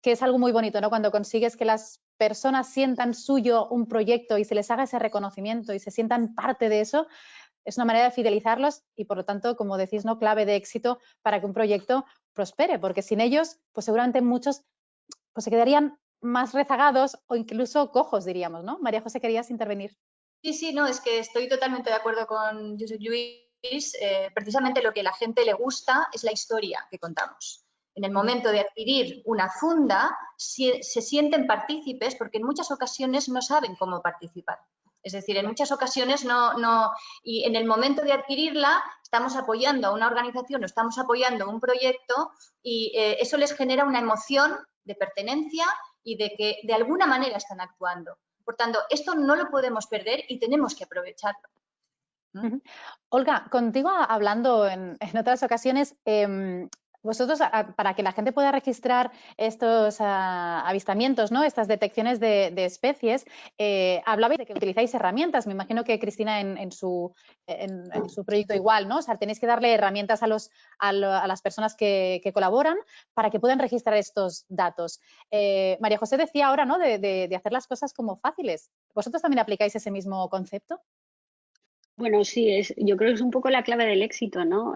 es algo muy bonito, ¿no? Cuando consigues que las personas sientan suyo un proyecto y se les haga ese reconocimiento y se sientan parte de eso, es una manera de fidelizarlos y, por lo tanto, como decís, ¿no?, clave de éxito para que un proyecto prospere, porque sin ellos, pues seguramente muchos pues se quedarían más rezagados o incluso cojos, diríamos, ¿no? María José, ¿querías intervenir? Sí, no, es que estoy totalmente de acuerdo con Josep Lluís. Precisamente lo que a la gente le gusta es la historia que contamos. En el momento de adquirir una funda, se sienten partícipes porque en muchas ocasiones no saben cómo participar. Es decir, en muchas ocasiones y en el momento de adquirirla estamos apoyando a una organización o estamos apoyando un proyecto y eso les genera una emoción de pertenencia y de que de alguna manera están actuando. Por tanto, esto no lo podemos perder y tenemos que aprovecharlo. Olga, contigo hablando en otras ocasiones, vosotros, para que la gente pueda registrar estos avistamientos, ¿no?, estas detecciones de especies, hablabais de que utilizáis herramientas. Me imagino que Cristina en su proyecto igual, ¿no? O sea, tenéis que darle herramientas a las personas que colaboran para que puedan registrar estos datos. María José decía ahora, ¿no?, de hacer las cosas como fáciles. ¿Vosotros también aplicáis ese mismo concepto? Bueno, sí, yo creo que es un poco la clave del éxito, ¿no?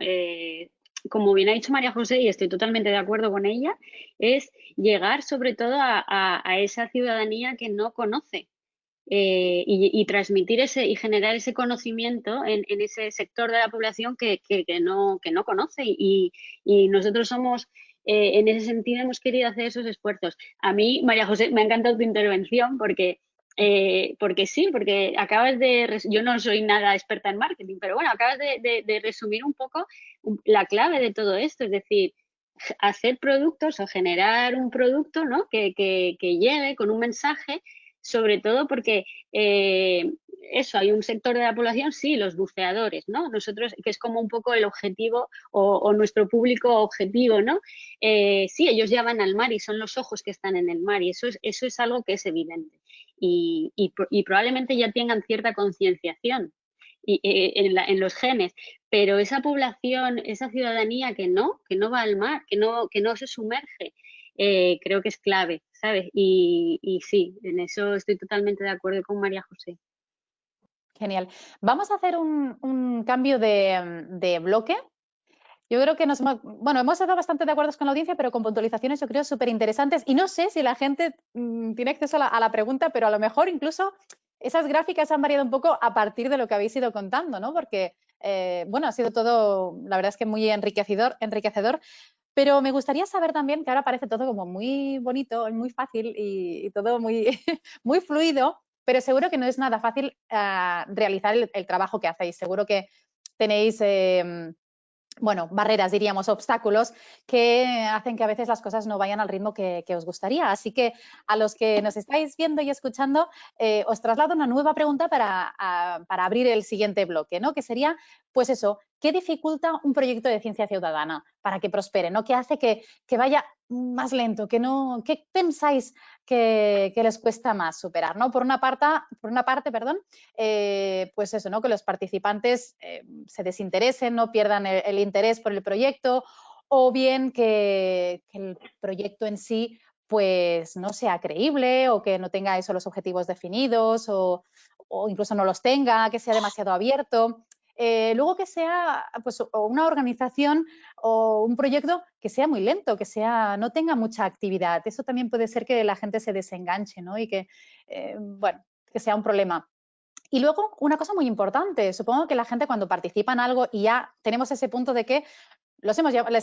Como bien ha dicho María José, y estoy totalmente de acuerdo con ella, es llegar sobre todo a esa ciudadanía que no conoce y transmitir y generar ese conocimiento en ese sector de la población que no conoce. Y nosotros somos, en ese sentido, hemos querido hacer esos esfuerzos. A mí, María José, me ha encantado tu intervención porque sí, porque yo no soy nada experta en marketing, pero bueno, acabas de resumir un poco la clave de todo esto, es decir, hacer productos o generar un producto, ¿no?, que llegue con un mensaje, sobre todo porque eso, hay un sector de la población, sí, los buceadores, ¿no? Nosotros, que es como un poco el objetivo o nuestro público objetivo, ¿no? Sí, ellos ya van al mar y son los ojos que están en el mar y eso es algo que es evidente. y probablemente ya tengan cierta concienciación en los genes, pero esa población, esa ciudadanía que no va al mar, que no se sumerge, creo que es clave, ¿sabes? Y sí, en eso estoy totalmente de acuerdo con María José. Genial. Vamos a hacer un cambio de bloque. Yo creo que hemos estado bastante de acuerdo con la audiencia, pero con puntualizaciones yo creo súper interesantes. Y no sé si la gente tiene acceso a la pregunta, pero a lo mejor incluso esas gráficas han variado un poco a partir de lo que habéis ido contando, ¿no? Porque, bueno, ha sido todo, la verdad es que muy enriquecedor. Pero me gustaría saber también, que ahora parece todo como muy bonito, muy fácil y todo muy, muy fluido, pero seguro que no es nada fácil realizar el trabajo que hacéis. Seguro que tenéis bueno, barreras, diríamos, obstáculos que hacen que a veces las cosas no vayan al ritmo que os gustaría. Así que a los que nos estáis viendo y escuchando, os traslado una nueva pregunta para abrir el siguiente bloque, ¿no? Que sería, pues eso, ¿qué dificulta un proyecto de ciencia ciudadana para que prospere, ¿no? ¿Qué hace que vaya más lento? ¿Qué pensáis que les cuesta más superar, ¿no? Por una parte, perdón, pues eso, ¿no? Que los participantes se desinteresen, no pierdan el interés por el proyecto, o bien que el proyecto en sí pues no sea creíble o que no tenga eso los objetivos definidos o incluso no los tenga, que sea demasiado abierto. Luego que sea pues, o una organización o un proyecto que sea muy lento, que no tenga mucha actividad. Eso también puede ser que la gente se desenganche, ¿no? Y que, bueno, que sea un problema. Y luego, una cosa muy importante, supongo que la gente cuando participa en algo y ya tenemos ese punto de que les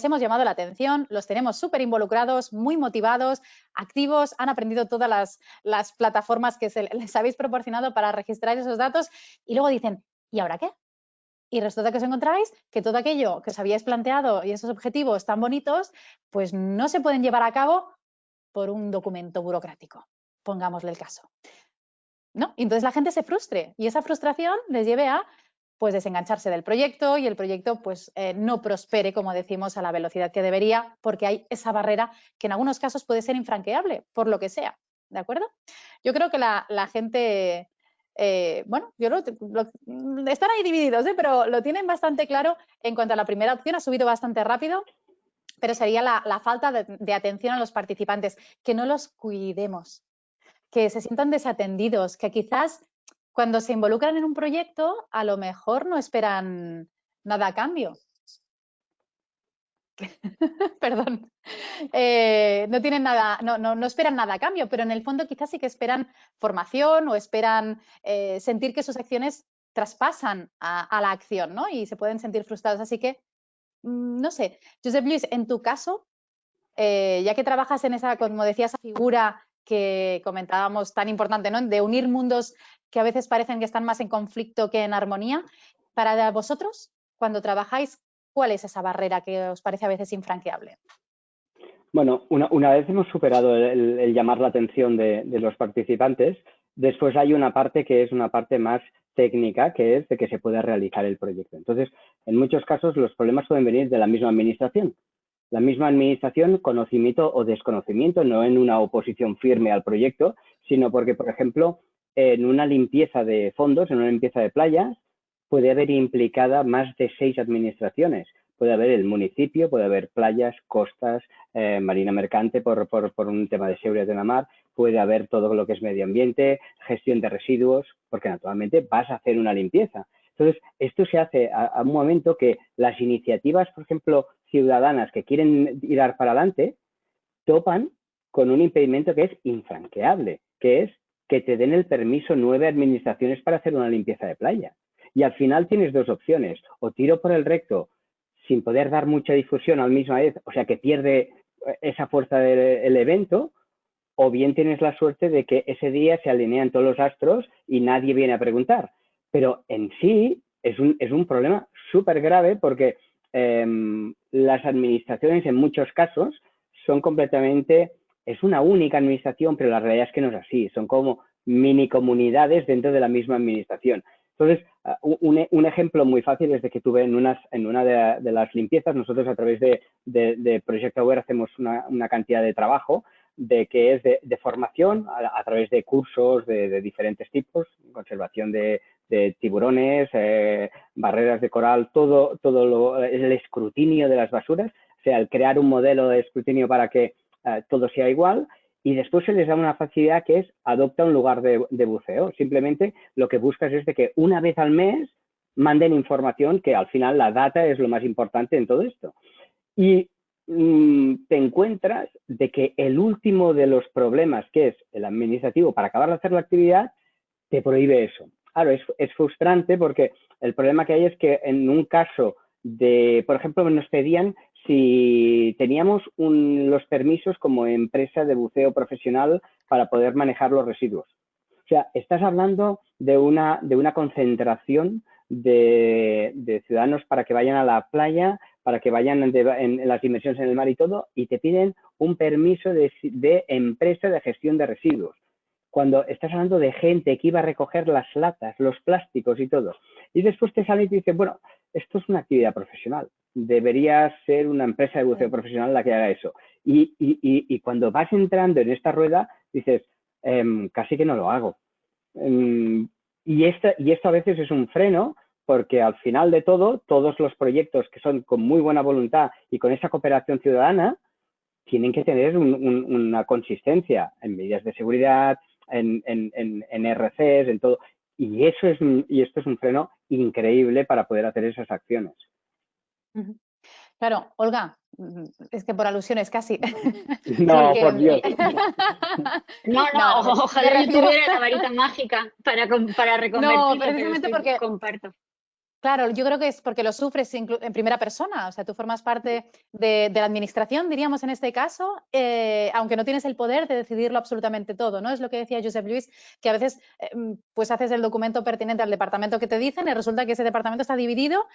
hemos llamado la atención, los tenemos súper involucrados, muy motivados, activos, han aprendido todas las plataformas que les habéis proporcionado para registrar esos datos y luego dicen, ¿y ahora qué? Y resulta que os encontráis que todo aquello que os habíais planteado y esos objetivos tan bonitos, pues no se pueden llevar a cabo por un documento burocrático, pongámosle el caso, ¿no? Y entonces la gente se frustre y esa frustración les lleve a pues desengancharse del proyecto y el proyecto pues no prospere, como decimos, a la velocidad que debería, porque hay esa barrera que en algunos casos puede ser infranqueable, por lo que sea, ¿de acuerdo? Yo creo que la gente, bueno, están ahí divididos, pero lo tienen bastante claro en cuanto a la primera opción, ha subido bastante rápido, pero sería la falta de atención a los participantes, que no los cuidemos, que se sientan desatendidos, que quizás cuando se involucran en un proyecto a lo mejor no esperan nada a cambio. Perdón. No tienen nada, no esperan nada a cambio, pero en el fondo quizás sí que esperan formación o esperan sentir que sus acciones traspasan a la acción, ¿no? Y se pueden sentir frustrados. Así que, no sé, Josep Lluís, en tu caso, ya que trabajas en esa, como decía, esa figura que comentábamos tan importante, ¿no? De unir mundos que a veces parecen que están más en conflicto que en armonía. Para vosotros, cuando trabajáis, ¿cuál es esa barrera que os parece a veces infranqueable? Bueno, una vez hemos superado el llamar la atención de los participantes, después hay una parte que es una parte más técnica, que es de que se pueda realizar el proyecto. Entonces, en muchos casos los problemas pueden venir de la misma administración. La misma administración, conocimiento o desconocimiento, no en una oposición firme al proyecto, sino porque, por ejemplo, en una limpieza de fondos, en una limpieza de playas, puede haber implicada más de 6 administraciones. Puede haber el municipio, puede haber playas, costas, marina mercante por un tema de seguridad de la mar, puede haber todo lo que es medio ambiente, gestión de residuos, porque naturalmente vas a hacer una limpieza. Entonces, esto se hace a un momento que las iniciativas, por ejemplo, ciudadanas que quieren tirar para adelante, topan con un impedimento que es infranqueable, que es que te den el permiso 9 administraciones para hacer una limpieza de playa. Y al final tienes dos opciones, o tiro por el recto sin poder dar mucha difusión a la misma vez, o sea que pierde esa fuerza del evento, o bien tienes la suerte de que ese día se alinean todos los astros y nadie viene a preguntar. Pero en sí es un problema súper grave porque las administraciones en muchos casos son completamente, es una única administración, pero la realidad es que no es así, son como mini comunidades dentro de la misma administración. Entonces, un ejemplo muy fácil es de que tuve en una de las limpiezas, nosotros a través de Project Aware hacemos una cantidad de trabajo que es de formación a través de cursos de diferentes tipos, conservación de tiburones, barreras de coral, todo el escrutinio de las basuras, o sea, el crear un modelo de escrutinio para que todo sea igual, y después se les da una facilidad que es adopta un lugar de buceo. Simplemente lo que buscas es de que una vez al mes manden información, que al final la data es lo más importante en todo esto. Y te encuentras de que el último de los problemas, que es el administrativo, para acabar de hacer la actividad, te prohíbe eso. Claro, es frustrante porque el problema que hay es que en un caso de, por ejemplo, nos pedían si teníamos los permisos como empresa de buceo profesional para poder manejar los residuos. O sea, estás hablando de una concentración de ciudadanos para que vayan a la playa, para que vayan en las inmersiones en el mar y todo, y te piden un permiso de empresa de gestión de residuos. Cuando estás hablando de gente que iba a recoger las latas, los plásticos y todo. Y después te sale y te dice, bueno, esto es una actividad profesional. Debería ser una empresa de buceo profesional la que haga eso. Y cuando vas entrando en esta rueda, dices, casi que no lo hago. Y esto a veces es un freno, porque al final de todo, todos los proyectos que son con muy buena voluntad y con esa cooperación ciudadana, tienen que tener una consistencia en medidas de seguridad, en RCs, en todo. Y esto es un freno increíble para poder hacer esas acciones. Claro, Olga, es que por alusiones casi. No, Porque... por Dios. No, ojalá yo tuviera la varita mágica para reconvertirlo, no, precisamente porque comparto. Claro, yo creo que es porque lo sufres en primera persona, o sea, tú formas parte de la administración, diríamos en este caso, aunque no tienes el poder de decidirlo absolutamente todo, ¿no? Es lo que decía Josep Lluís, que a veces pues haces el documento pertinente al departamento que te dicen y resulta que ese departamento está dividido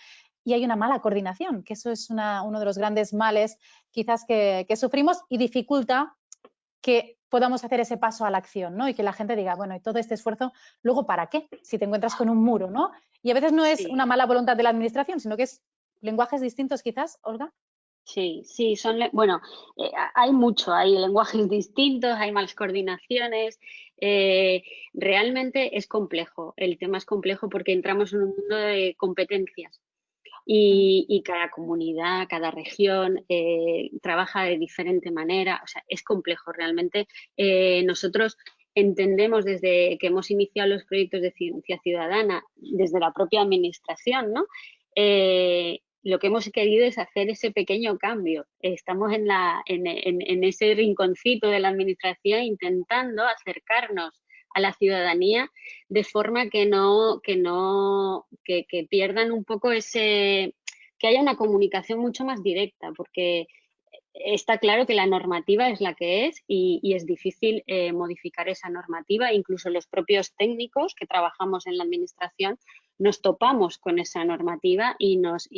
y hay una mala coordinación, que eso es uno de los grandes males quizás que sufrimos y dificulta que podamos hacer ese paso a la acción, ¿no? Y que la gente diga, bueno, y todo este esfuerzo, ¿luego para qué? Si te encuentras con un muro, ¿no? Y a veces no es una mala voluntad de la administración, sino que es lenguajes distintos quizás, Olga. Sí, bueno, hay mucho, hay lenguajes distintos, hay malas coordinaciones, realmente es complejo, el tema es complejo porque entramos en un mundo de competencias. Y cada comunidad, cada región trabaja de diferente manera, o sea, es complejo realmente. Nosotros entendemos desde que hemos iniciado los proyectos de ciencia ciudadana, desde la propia administración, ¿no? Lo que hemos querido es hacer ese pequeño cambio. Estamos en ese rinconcito de la administración intentando acercarnos a la ciudadanía de forma que pierdan un poco que haya una comunicación mucho más directa, porque está claro que la normativa es la que es y es difícil modificar esa normativa. Incluso los propios técnicos que trabajamos en la administración nos topamos con esa normativa y nos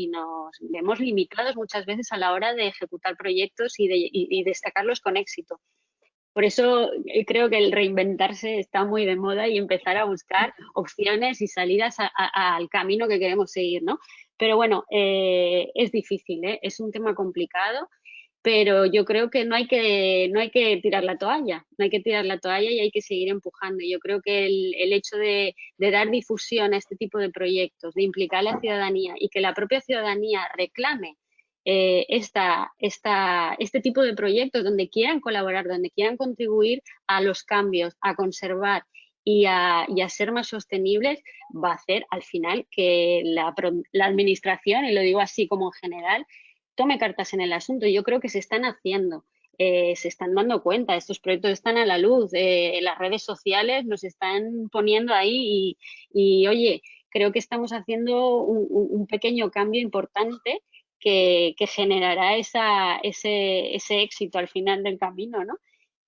vemos limitados muchas veces a la hora de ejecutar proyectos y destacarlos con éxito. Por eso creo que el reinventarse está muy de moda y empezar a buscar opciones y salidas al camino que queremos seguir, ¿no? Pero bueno, es difícil, ¿eh? Es un tema complicado, pero yo creo que no hay que tirar la toalla, no hay que tirar la toalla y hay que seguir empujando. Yo creo que el hecho de dar difusión a este tipo de proyectos, de implicar a la ciudadanía y que la propia ciudadanía reclame este tipo de proyectos donde quieran colaborar, donde quieran contribuir a los cambios, a conservar y a ser más sostenibles, va a hacer al final que la administración, y lo digo así como en general, tome cartas en el asunto. Yo creo que se están haciendo. Se están dando cuenta, estos proyectos están a la luz, las redes sociales nos están poniendo ahí y oye, creo que estamos haciendo un pequeño cambio importante que generará ese éxito al final del camino, ¿no?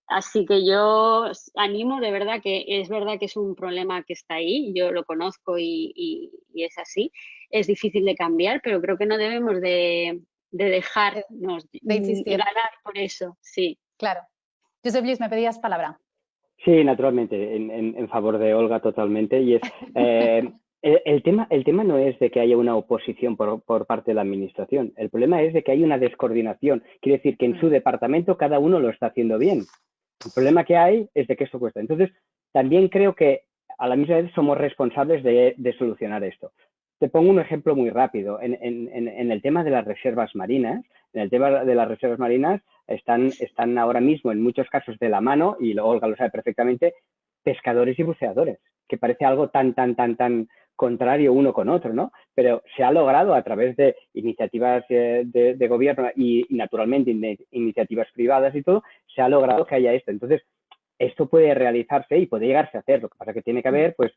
Así que yo animo de verdad es verdad que es un problema que está ahí, yo lo conozco y es así, es difícil de cambiar, pero creo que no debemos de dejarnos de ganar por eso, sí. Claro. Josep Lluís, me pedías palabra. Sí, naturalmente, en favor de Olga totalmente. Y es el tema no es de que haya una oposición por parte de la administración. El problema es de que hay una descoordinación. Quiere decir que en su departamento cada uno lo está haciendo bien, El problema que hay es de que esto cuesta. Entonces, también creo que a la misma vez somos responsables de solucionar esto. Te pongo un ejemplo muy rápido. En el tema de las reservas marinas, están ahora mismo en muchos casos de la mano, y Olga lo sabe perfectamente, pescadores y buceadores, que parece algo tan contrario uno con otro, ¿no? Pero se ha logrado a través de iniciativas de gobierno y naturalmente iniciativas privadas y todo, se ha logrado que haya esto. Entonces, esto puede realizarse y puede llegarse a hacer. Lo que pasa es que tiene que haber, pues,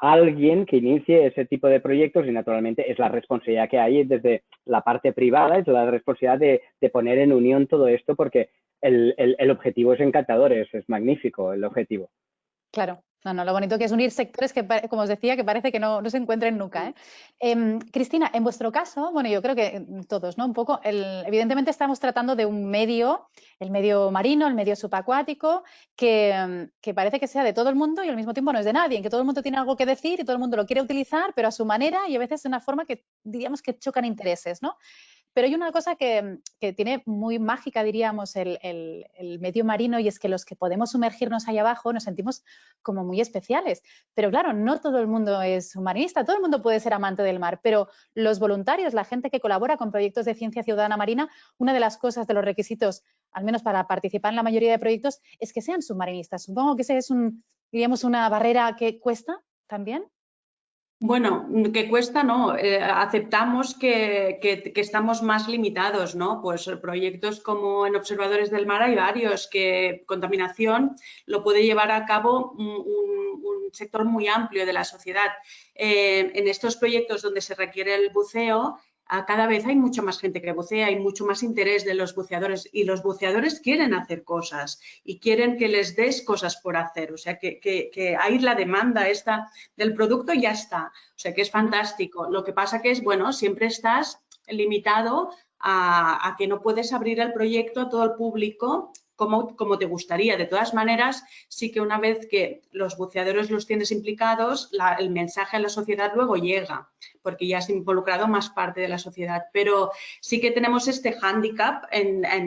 alguien que inicie ese tipo de proyectos y naturalmente es la responsabilidad que hay desde la parte privada, es la responsabilidad de poner en unión todo esto, porque el objetivo es encantador, es magnífico el objetivo. Claro, no, lo bonito que es unir sectores que, como os decía, que parece que no se encuentren nunca, ¿eh? Cristina, en vuestro caso, bueno, yo creo que todos, ¿no? Un poco, evidentemente estamos tratando de un medio, el medio marino, el medio subacuático, que parece que sea de todo el mundo y al mismo tiempo no es de nadie, en que todo el mundo tiene algo que decir y todo el mundo lo quiere utilizar, pero a su manera y a veces de una forma que diríamos que chocan intereses, ¿no? Pero hay una cosa que tiene muy mágica, diríamos, el medio marino, y es que los que podemos sumergirnos ahí abajo nos sentimos como muy especiales. Pero claro, no todo el mundo es marinista, todo el mundo puede ser amante del mar, pero los voluntarios, la gente que colabora con proyectos de ciencia ciudadana marina, una de las cosas, de los requisitos, al menos para participar en la mayoría de proyectos, es que sean submarinistas. Supongo que ese es diríamos, una barrera que cuesta también. Bueno, que cuesta, ¿no? Aceptamos que estamos más limitados, ¿no? Pues proyectos como en Observadores del Mar hay varios, que contaminación lo puede llevar a cabo un sector muy amplio de la sociedad. En estos proyectos donde se requiere el buceo, cada vez hay mucha más gente que bucea, hay mucho más interés de los buceadores y los buceadores quieren hacer cosas y quieren que les des cosas por hacer. O sea, que hay la demanda esta del producto y ya está. O sea, que es fantástico. Lo que pasa que es, bueno, siempre estás limitado a que no puedes abrir el proyecto a todo el público como te gustaría. De todas maneras, sí que una vez que los buceadores los tienes implicados, el mensaje a la sociedad luego llega, porque ya has involucrado más parte de la sociedad. Pero sí que tenemos este hándicap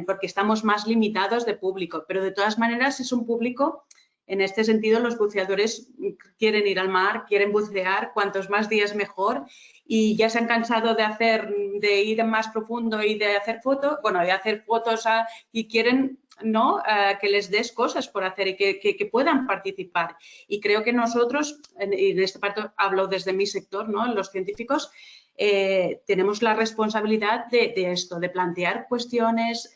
porque estamos más limitados de público, pero de todas maneras es un público. En este sentido, los buceadores quieren ir al mar, quieren bucear, cuantos más días mejor, y ya se han cansado de ir más profundo y de hacer fotos, y quieren, ¿no? Que les des cosas por hacer y que puedan participar. Y creo que nosotros, y de esta parte hablo desde mi sector, ¿no? Los científicos, tenemos la responsabilidad de esto, de plantear cuestiones,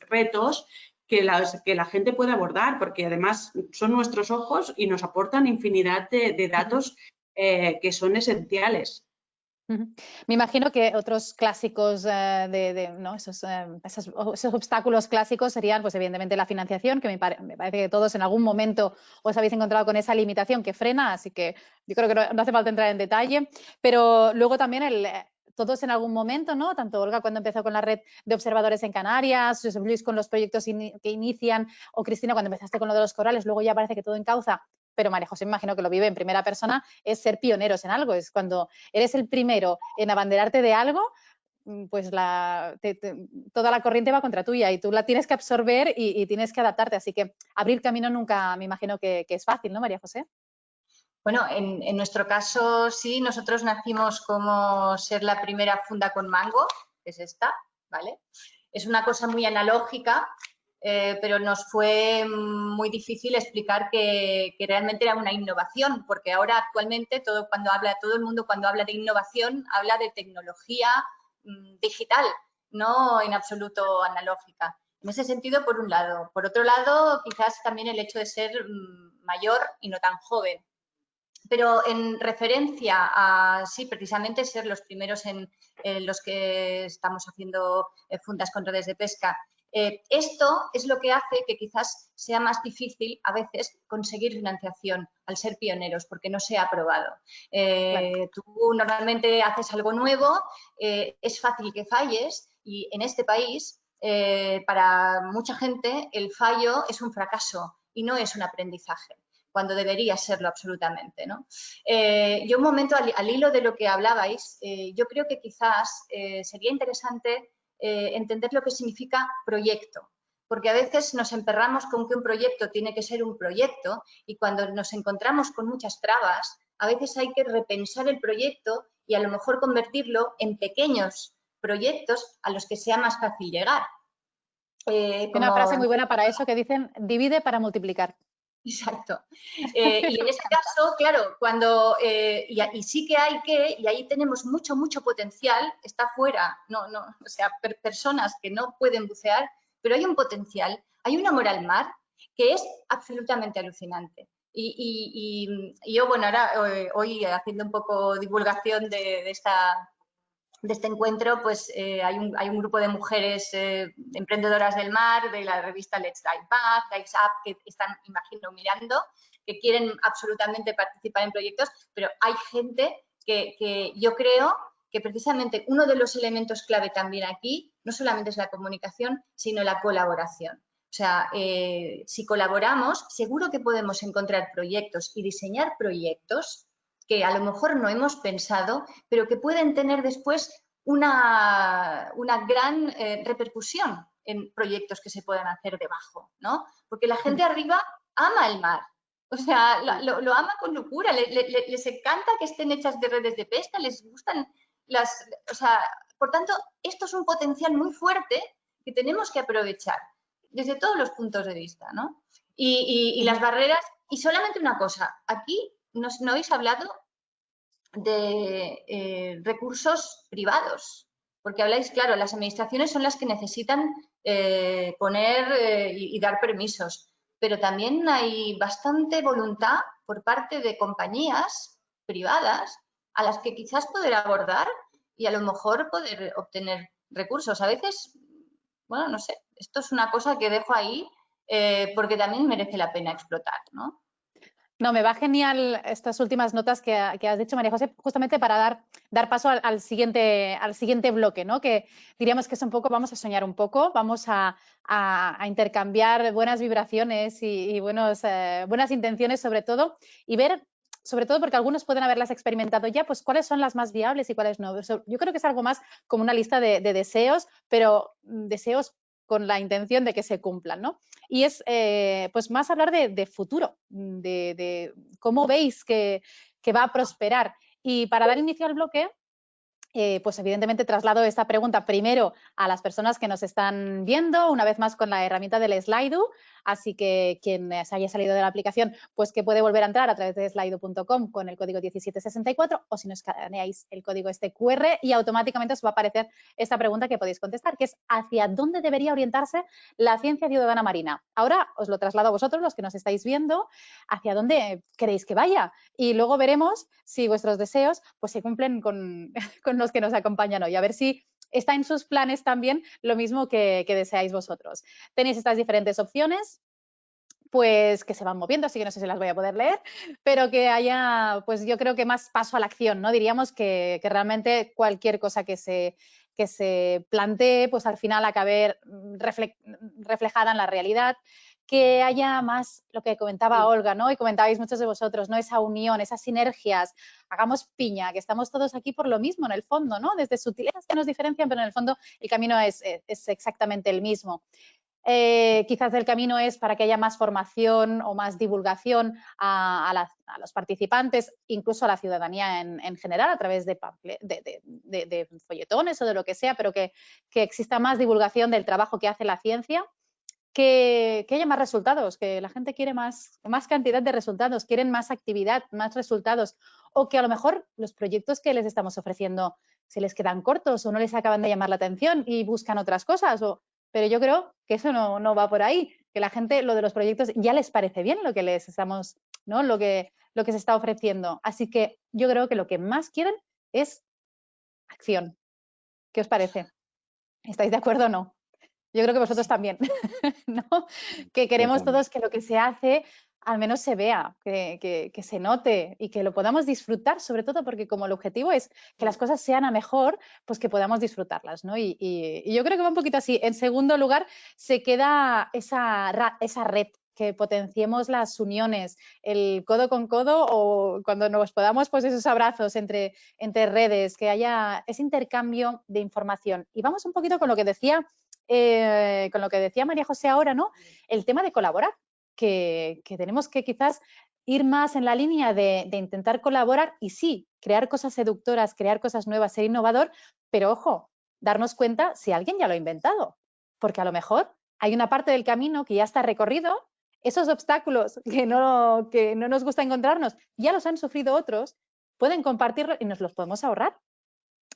retos, que la gente pueda abordar, porque además son nuestros ojos y nos aportan infinidad de datos que son esenciales. Me imagino que otros clásicos ¿no? esos obstáculos clásicos serían, pues evidentemente, la financiación, que me parece que todos en algún momento os habéis encontrado con esa limitación que frena, así que yo creo que no hace falta entrar en detalle, pero luego también todos en algún momento, ¿no? Tanto Olga cuando empezó con la red de observadores en Canarias, José Luis con los proyectos que inician, o Cristina cuando empezaste con lo de los corales, luego ya parece que todo encauza. Pero María José, me imagino que lo vive en primera persona, es ser pioneros en algo. Es cuando eres el primero en abanderarte de algo, pues toda la corriente va contra tuya y tú la tienes que absorber y tienes que adaptarte. Así que abrir camino nunca me imagino que es fácil, ¿no, María José? Bueno, en nuestro caso sí, nosotros nacimos como ser la primera funda con mango, que es esta, ¿vale? Es una cosa muy analógica, pero nos fue muy difícil explicar que realmente era una innovación, porque ahora actualmente todo el mundo cuando habla de innovación habla de tecnología digital, no en absoluto analógica. En ese sentido, por un lado. Por otro lado, quizás también el hecho de ser mayor y no tan joven. Pero en referencia a, sí, precisamente ser los primeros en los que estamos haciendo fundas con redes de pesca, esto es lo que hace que quizás sea más difícil a veces conseguir financiación al ser pioneros, porque no se ha aprobado. Claro. Tú normalmente haces algo nuevo, es fácil que falles y en este país, para mucha gente, el fallo es un fracaso y no es un aprendizaje, cuando debería serlo absolutamente, ¿no? Yo un momento, al hilo de lo que hablabais, yo creo que quizás sería interesante entender lo que significa proyecto. porque a veces nos emperramos con que un proyecto tiene que ser un proyecto y cuando nos encontramos con muchas trabas, a veces hay que repensar el proyecto y a lo mejor convertirlo en pequeños proyectos a los que sea más fácil llegar. Una frase muy buena para eso que dicen, divide para multiplicar. Exacto. Y en este caso, claro, cuando, y sí que hay que, y ahí tenemos mucho potencial, está fuera, o sea, personas que no pueden bucear, pero hay un potencial, hay un amor al mar que es absolutamente alucinante. Y yo, bueno, ahora hoy haciendo un poco divulgación de este encuentro, pues hay un grupo de mujeres emprendedoras del mar, de la revista Let's Dive Back, Dives Up, que están, imagino, mirando, que quieren absolutamente participar en proyectos, pero hay gente que yo creo que precisamente uno de los elementos clave también aquí no solamente es la comunicación, sino la colaboración. O sea, si colaboramos, seguro que podemos encontrar proyectos y diseñar proyectos que a lo mejor no hemos pensado, pero que pueden tener después una gran repercusión en proyectos que se puedan hacer debajo, ¿no? Porque la gente arriba ama el mar, o sea, lo ama con locura, les encanta que estén hechas de redes de pesca, les gustan o sea, por tanto, esto es un potencial muy fuerte que tenemos que aprovechar desde todos los puntos de vista, ¿no? Y las barreras, y solamente una cosa, aquí no habéis hablado de recursos privados, porque habláis, claro, las administraciones son las que necesitan poner y dar permisos, pero también hay bastante voluntad por parte de compañías privadas a las que quizás poder abordar y a lo mejor poder obtener recursos. A veces, bueno, no sé, esto es una cosa que dejo ahí porque también merece la pena explotar, ¿no? No, me va genial estas últimas notas que has dicho, María José, justamente para dar paso al siguiente bloque, ¿no? Que diríamos que es un poco, vamos a soñar un poco, vamos a intercambiar buenas vibraciones y buenas intenciones sobre todo, y ver, sobre todo porque algunos pueden haberlas experimentado ya, pues cuáles son las más viables y cuáles no. Yo creo que es algo más como una lista de deseos, pero deseos con la intención de que se cumplan, ¿no? Y es pues más hablar de futuro, de cómo veis que va a prosperar. Y para dar inicio al bloque, pues evidentemente traslado esta pregunta primero a las personas que nos están viendo, una vez más con la herramienta del Slido, así que quien se haya salido de la aplicación, pues que puede volver a entrar a través de slido.com con el código 1764 o si no escaneáis el código QR y automáticamente os va a aparecer esta pregunta que podéis contestar, que es ¿hacia dónde debería orientarse la ciencia ciudadana marina? Ahora os lo traslado a vosotros, los que nos estáis viendo, ¿hacia dónde queréis que vaya? Y luego veremos si vuestros deseos pues se cumplen con los que nos acompañan hoy, a ver si está en sus planes también lo mismo que deseáis vosotros. Tenéis estas diferentes opciones, pues que se van moviendo, así que no sé si las voy a poder leer, pero que haya, pues yo creo que más paso a la acción, ¿no? Diríamos que realmente cualquier cosa que se plantee, pues al final acabe reflejada en la realidad, que haya más, lo que comentaba Olga, ¿no? Y comentabais muchos de vosotros, ¿no? Esa unión, esas sinergias, hagamos piña, que estamos todos aquí por lo mismo en el fondo, ¿no? Desde sutilezas que nos diferencian, pero en el fondo el camino es exactamente el mismo. Quizás el camino es para que haya más formación o más divulgación a los participantes, incluso a la ciudadanía en general, a través de folletones o de lo que sea, pero que exista más divulgación del trabajo que hace la ciencia. Que haya más resultados, que la gente quiere más cantidad de resultados, quieren más actividad, más resultados, o que a lo mejor los proyectos que les estamos ofreciendo se les quedan cortos o no les acaban de llamar la atención y buscan otras cosas. Pero yo creo que eso no va por ahí, que la gente, lo de los proyectos, ya les parece bien lo que les estamos, ¿no? Lo que se está ofreciendo. Así que yo creo que lo que más quieren es acción. ¿Qué os parece? ¿Estáis de acuerdo o no? Yo creo que vosotros también, ¿no? Que queremos todos que lo que se hace al menos se vea, que se note y que lo podamos disfrutar, sobre todo porque como el objetivo es que las cosas sean a mejor, pues que podamos disfrutarlas, ¿no? Y yo creo que va un poquito así. En segundo lugar, se queda esa red, que potenciemos las uniones, el codo con codo o cuando nos podamos, pues esos abrazos entre redes, que haya ese intercambio de información. Y vamos un poquito con lo que decía con lo que decía María José ahora, ¿no? El tema de colaborar, que tenemos que quizás ir más en la línea de intentar colaborar y sí, crear cosas seductoras, crear cosas nuevas, ser innovador, pero ojo, darnos cuenta si alguien ya lo ha inventado, porque a lo mejor hay una parte del camino que ya está recorrido, esos obstáculos que no nos gusta encontrarnos, ya los han sufrido otros, pueden compartirlo y nos los podemos ahorrar.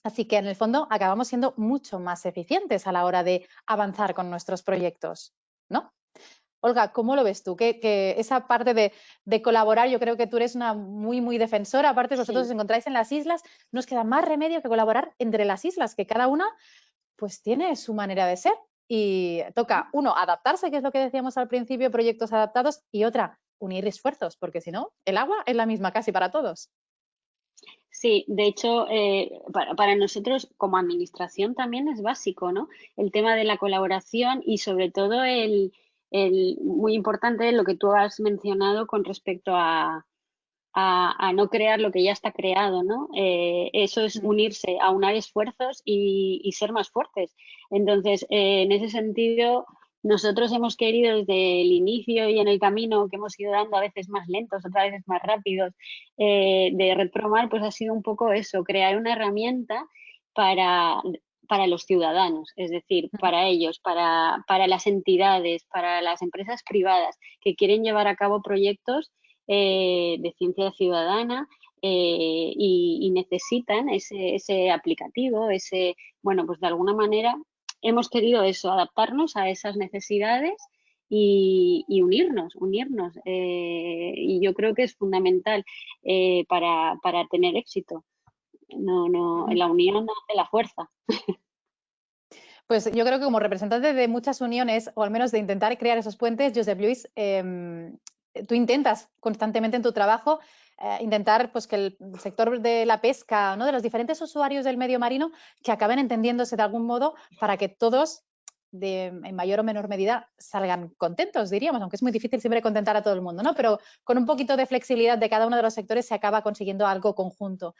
Así que en el fondo acabamos siendo mucho más eficientes a la hora de avanzar con nuestros proyectos, ¿no? Olga, ¿cómo lo ves tú? Que esa parte de colaborar, yo creo que tú eres una muy defensora. Aparte, vosotros os encontráis en las islas, no os queda más remedio que colaborar entre las islas, que cada una pues tiene su manera de ser. Y toca, uno, adaptarse, que es lo que decíamos al principio, proyectos adaptados, y otra, unir esfuerzos, porque si no, el agua es la misma casi para todos. Sí, de hecho, para nosotros como administración también es básico, ¿no? El tema de la colaboración y sobre todo muy importante lo que tú has mencionado con respecto a no crear lo que ya está creado, ¿no? Eso es unirse, aunar esfuerzos y ser más fuertes. Entonces, en ese sentido, nosotros hemos querido desde el inicio y en el camino que hemos ido dando, a veces más lentos, otras veces más rápidos, de Red Promar, pues ha sido un poco eso, crear una herramienta para los ciudadanos, es decir, para ellos, para las entidades, para las empresas privadas que quieren llevar a cabo proyectos de ciencia ciudadana y necesitan ese aplicativo, bueno, pues de alguna manera hemos querido eso, adaptarnos a esas necesidades y unirnos. Y yo creo que es fundamental para tener éxito. La unión hace la fuerza. Pues yo creo que como representante de muchas uniones, o al menos de intentar crear esos puentes, Josep Lluís, tú intentas constantemente en tu trabajo intentar pues, que el sector de la pesca, ¿no? De los diferentes usuarios del medio marino, que acaben entendiéndose de algún modo para que todos, en mayor o menor medida, salgan contentos, diríamos, aunque es muy difícil siempre contentar a todo el mundo, ¿no? Pero con un poquito de flexibilidad de cada uno de los sectores se acaba consiguiendo algo conjunto.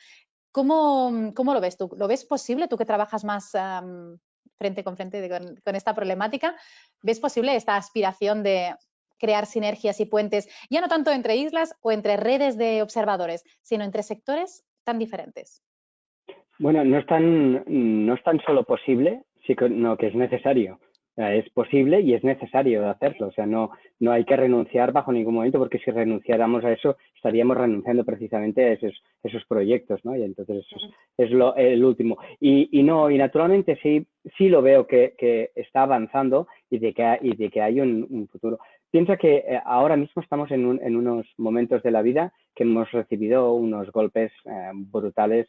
¿Cómo lo ves tú? ¿Lo ves posible? Tú que trabajas más frente con frente con esta problemática, ¿ves posible esta aspiración de crear sinergias y puentes, ya no tanto entre islas o entre redes de observadores, sino entre sectores tan diferentes? Bueno, no es tan solo posible, sino que es necesario. Es posible y es necesario hacerlo. O sea, no hay que renunciar bajo ningún momento, porque si renunciáramos a eso, estaríamos renunciando precisamente a esos proyectos, ¿no? Y entonces eso es el último. Y naturalmente sí lo veo que está avanzando y de que hay un futuro. Piensa que ahora mismo estamos en unos momentos de la vida que hemos recibido unos golpes brutales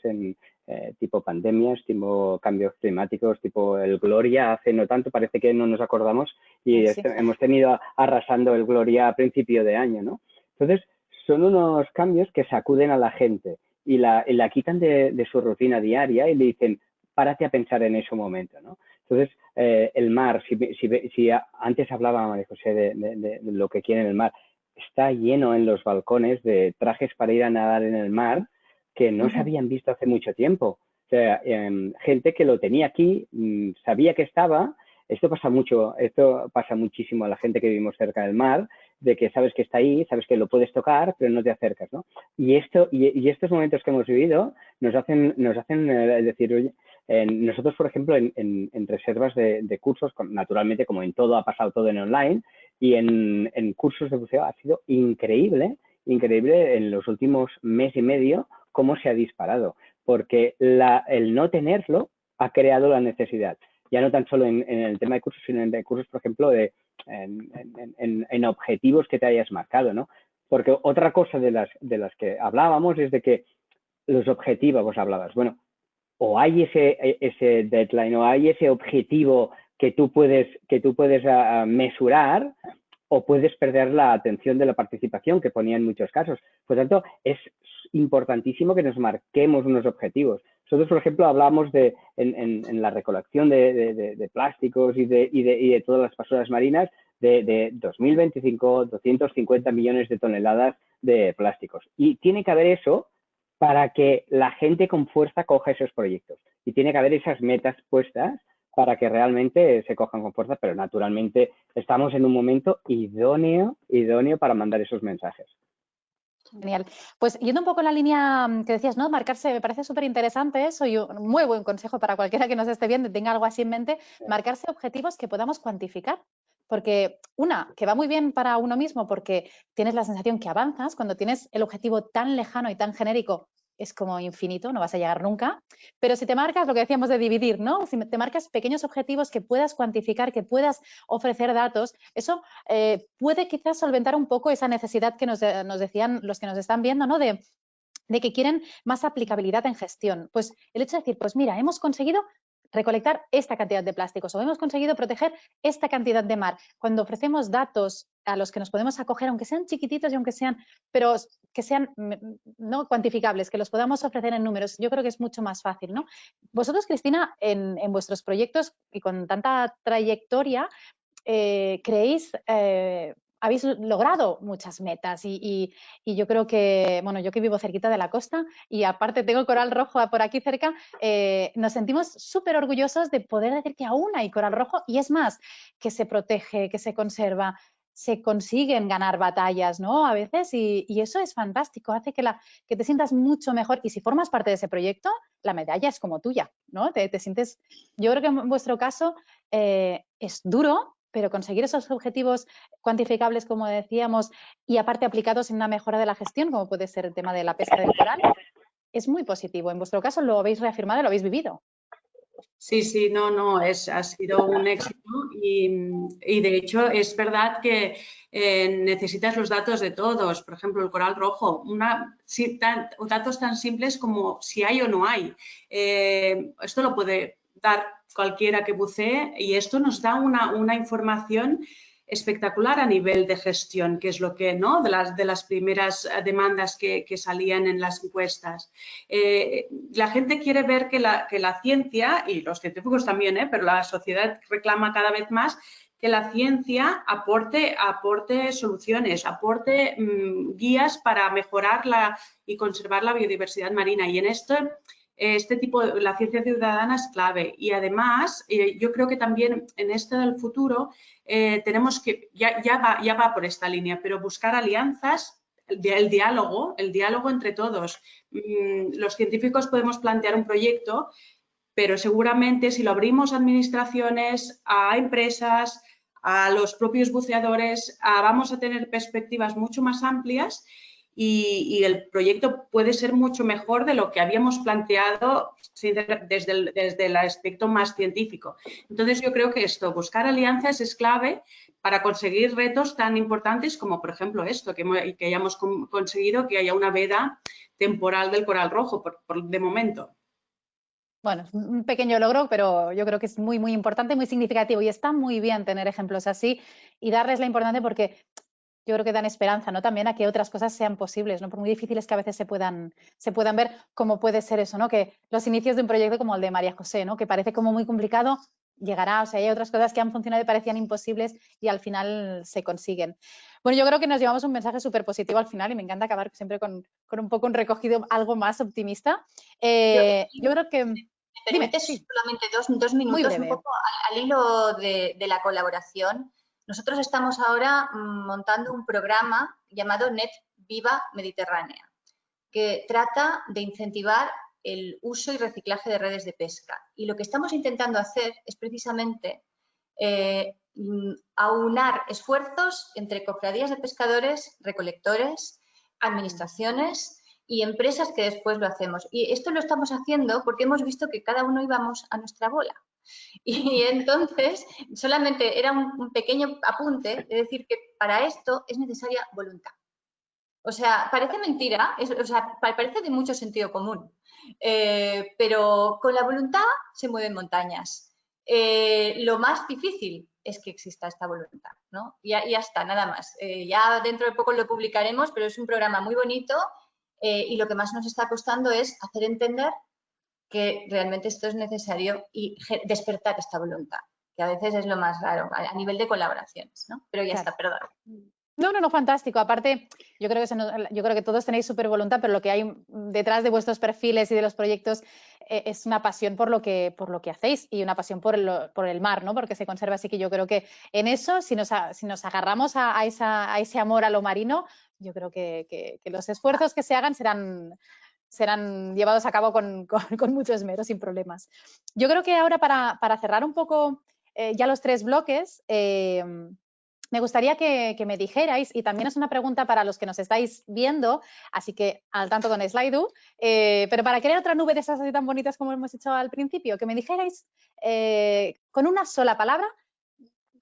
tipo pandemias, tipo cambios climáticos, tipo el Gloria hace no tanto, parece que no nos acordamos y sí. Hemos tenido arrasando el Gloria a principio de año, ¿no? Entonces, son unos cambios que sacuden a la gente y la quitan de su rutina diaria y le dicen, párate a pensar en ese momento, ¿no? Entonces, el mar, si antes hablaba María José de lo que quiere en el mar, está lleno en los balcones de trajes para ir a nadar en el mar que no se habían visto hace mucho tiempo. O sea, gente que lo tenía aquí, sabía que estaba. Esto pasa muchísimo a la gente que vivimos cerca del mar, de que sabes que está ahí, sabes que lo puedes tocar, pero no te acercas, ¿no? Y estos momentos que hemos vivido nos hacen decir, oye, nosotros, por ejemplo, en reservas de cursos, naturalmente, como en todo, ha pasado todo en online, y en cursos de buceo ha sido increíble en los últimos mes y medio cómo se ha disparado, porque el no tenerlo ha creado la necesidad. Ya no tan solo en el tema de cursos, sino en cursos, por ejemplo, en objetivos que te hayas marcado, ¿no? Porque otra cosa de las que hablábamos es de que los objetivos, vos hablabas, bueno, o hay ese deadline o hay ese objetivo que tú puedes mesurar, o puedes perder la atención de la participación, que ponía en muchos casos. Por lo tanto, es importantísimo que nos marquemos unos objetivos. Nosotros, por ejemplo, hablamos en la recolección de plásticos y de todas las basuras marinas de 2025, 250 millones de toneladas de plásticos. Y tiene que haber eso para que la gente con fuerza coja esos proyectos. Y tiene que haber esas metas puestas para que realmente se cojan con fuerza, pero naturalmente estamos en un momento idóneo para mandar esos mensajes. Genial. Pues yendo un poco en la línea que decías, ¿no? Marcarse, me parece súper interesante eso y un muy buen consejo para cualquiera que nos esté viendo y tenga algo así en mente, marcarse objetivos que podamos cuantificar. Porque que va muy bien para uno mismo porque tienes la sensación que avanzas, cuando tienes el objetivo tan lejano y tan genérico, es como infinito, no vas a llegar nunca. Pero si te marcas lo que decíamos de dividir, ¿no? Si te marcas pequeños objetivos que puedas cuantificar, que puedas ofrecer datos, eso puede quizás solventar un poco esa necesidad que nos decían los que nos están viendo, ¿no? De que quieren más aplicabilidad en gestión. Pues el hecho de decir, pues mira, hemos conseguido recolectar esta cantidad de plásticos o hemos conseguido proteger esta cantidad de mar. Cuando ofrecemos datos a los que nos podemos acoger, aunque sean chiquititos y aunque sean, pero que sean no cuantificables, que los podamos ofrecer en números, yo creo que es mucho más fácil, ¿no? Vosotros, Cristina, en vuestros proyectos y con tanta trayectoria, creéis, habéis logrado muchas metas y yo creo que, bueno, yo que vivo cerquita de la costa y aparte tengo coral rojo por aquí cerca, nos sentimos súper orgullosos de poder decir que aún hay coral rojo y es más, que se protege, que se conserva, se consiguen ganar batallas, ¿no? A veces y eso es fantástico, hace que te sientas mucho mejor y si formas parte de ese proyecto, la medalla es como tuya, ¿no? Te sientes, yo creo que en vuestro caso es duro, pero conseguir esos objetivos cuantificables, como decíamos, y aparte aplicados en una mejora de la gestión, como puede ser el tema de la pesca del coral, es muy positivo. En vuestro caso lo habéis reafirmado y lo habéis vivido. Sí, no, ha sido un éxito y de hecho es verdad que necesitas los datos de todos. Por ejemplo, el coral rojo, datos tan simples como si hay o no hay. Esto lo puede dar cualquiera que bucee y esto nos da una información espectacular a nivel de gestión, que es lo que, ¿no? De las primeras demandas que salían en las encuestas. La gente quiere ver que la ciencia, y los científicos también, pero la sociedad reclama cada vez más que la ciencia aporte soluciones, aporte guías para mejorar y conservar la biodiversidad marina. Y en esto, este tipo de la ciencia ciudadana es clave. Y además, yo creo que también en este del futuro tenemos que, ya va por esta línea, pero buscar alianzas, el diálogo entre todos. Los científicos podemos plantear un proyecto, pero seguramente si lo abrimos a administraciones, a empresas, a los propios buceadores, vamos a tener perspectivas mucho más amplias y el proyecto puede ser mucho mejor de lo que habíamos planteado desde el aspecto más científico. Entonces, yo creo que buscar alianzas es clave para conseguir retos tan importantes como, por ejemplo, esto, que hayamos conseguido que haya una veda temporal del coral rojo, de momento. Bueno, es un pequeño logro, pero yo creo que es muy, muy importante, muy significativo y está muy bien tener ejemplos así y darles la importancia porque yo creo que dan esperanza, ¿no? También a que otras cosas sean posibles, ¿no? Por muy difíciles que a veces se puedan ver, como puede ser eso, ¿no? Que los inicios de un proyecto como el de María José, ¿no? Que parece como muy complicado, llegará, o sea, hay otras cosas que han funcionado y parecían imposibles y al final se consiguen. Bueno, yo creo que nos llevamos un mensaje súper positivo al final y me encanta acabar siempre con un poco un recogido algo más optimista. Yo creo que... ¿Me permites solamente dos minutos? Un poco al hilo de la colaboración. Nosotros estamos ahora montando un programa llamado Net Viva Mediterránea, que trata de incentivar el uso y reciclaje de redes de pesca. Y lo que estamos intentando hacer es precisamente aunar esfuerzos entre cofradías de pescadores, recolectores, administraciones y empresas que después lo hacemos. Y esto lo estamos haciendo porque hemos visto que cada uno íbamos a nuestra bola. Y entonces, solamente era un pequeño apunte de decir que para esto es necesaria voluntad. O sea, parece mentira, parece de mucho sentido común, pero con la voluntad se mueven montañas. Lo más difícil es que exista esta voluntad, ¿no? Ya está, nada más. Ya dentro de poco lo publicaremos, pero es un programa muy bonito y lo que más nos está costando es hacer entender que realmente esto es necesario y despertar esta voluntad, que a veces es lo más raro a nivel de colaboraciones, ¿no? Pero ya está, perdón. No, fantástico. Aparte, yo creo que todos tenéis súper voluntad, pero lo que hay detrás de vuestros perfiles y de los proyectos es una pasión por lo que hacéis y una pasión por el mar, ¿no? Porque se conserva. Así que yo creo que en eso, si nos agarramos a ese amor a lo marino, yo creo que los esfuerzos que se hagan serán llevados a cabo con mucho esmero, sin problemas. Yo creo que ahora para cerrar un poco ya los 3 bloques, me gustaría que me dijerais, y también es una pregunta para los que nos estáis viendo, así que al tanto con Slido, pero para crear otra nube de esas así tan bonitas como hemos hecho al principio, que me dijerais con una sola palabra,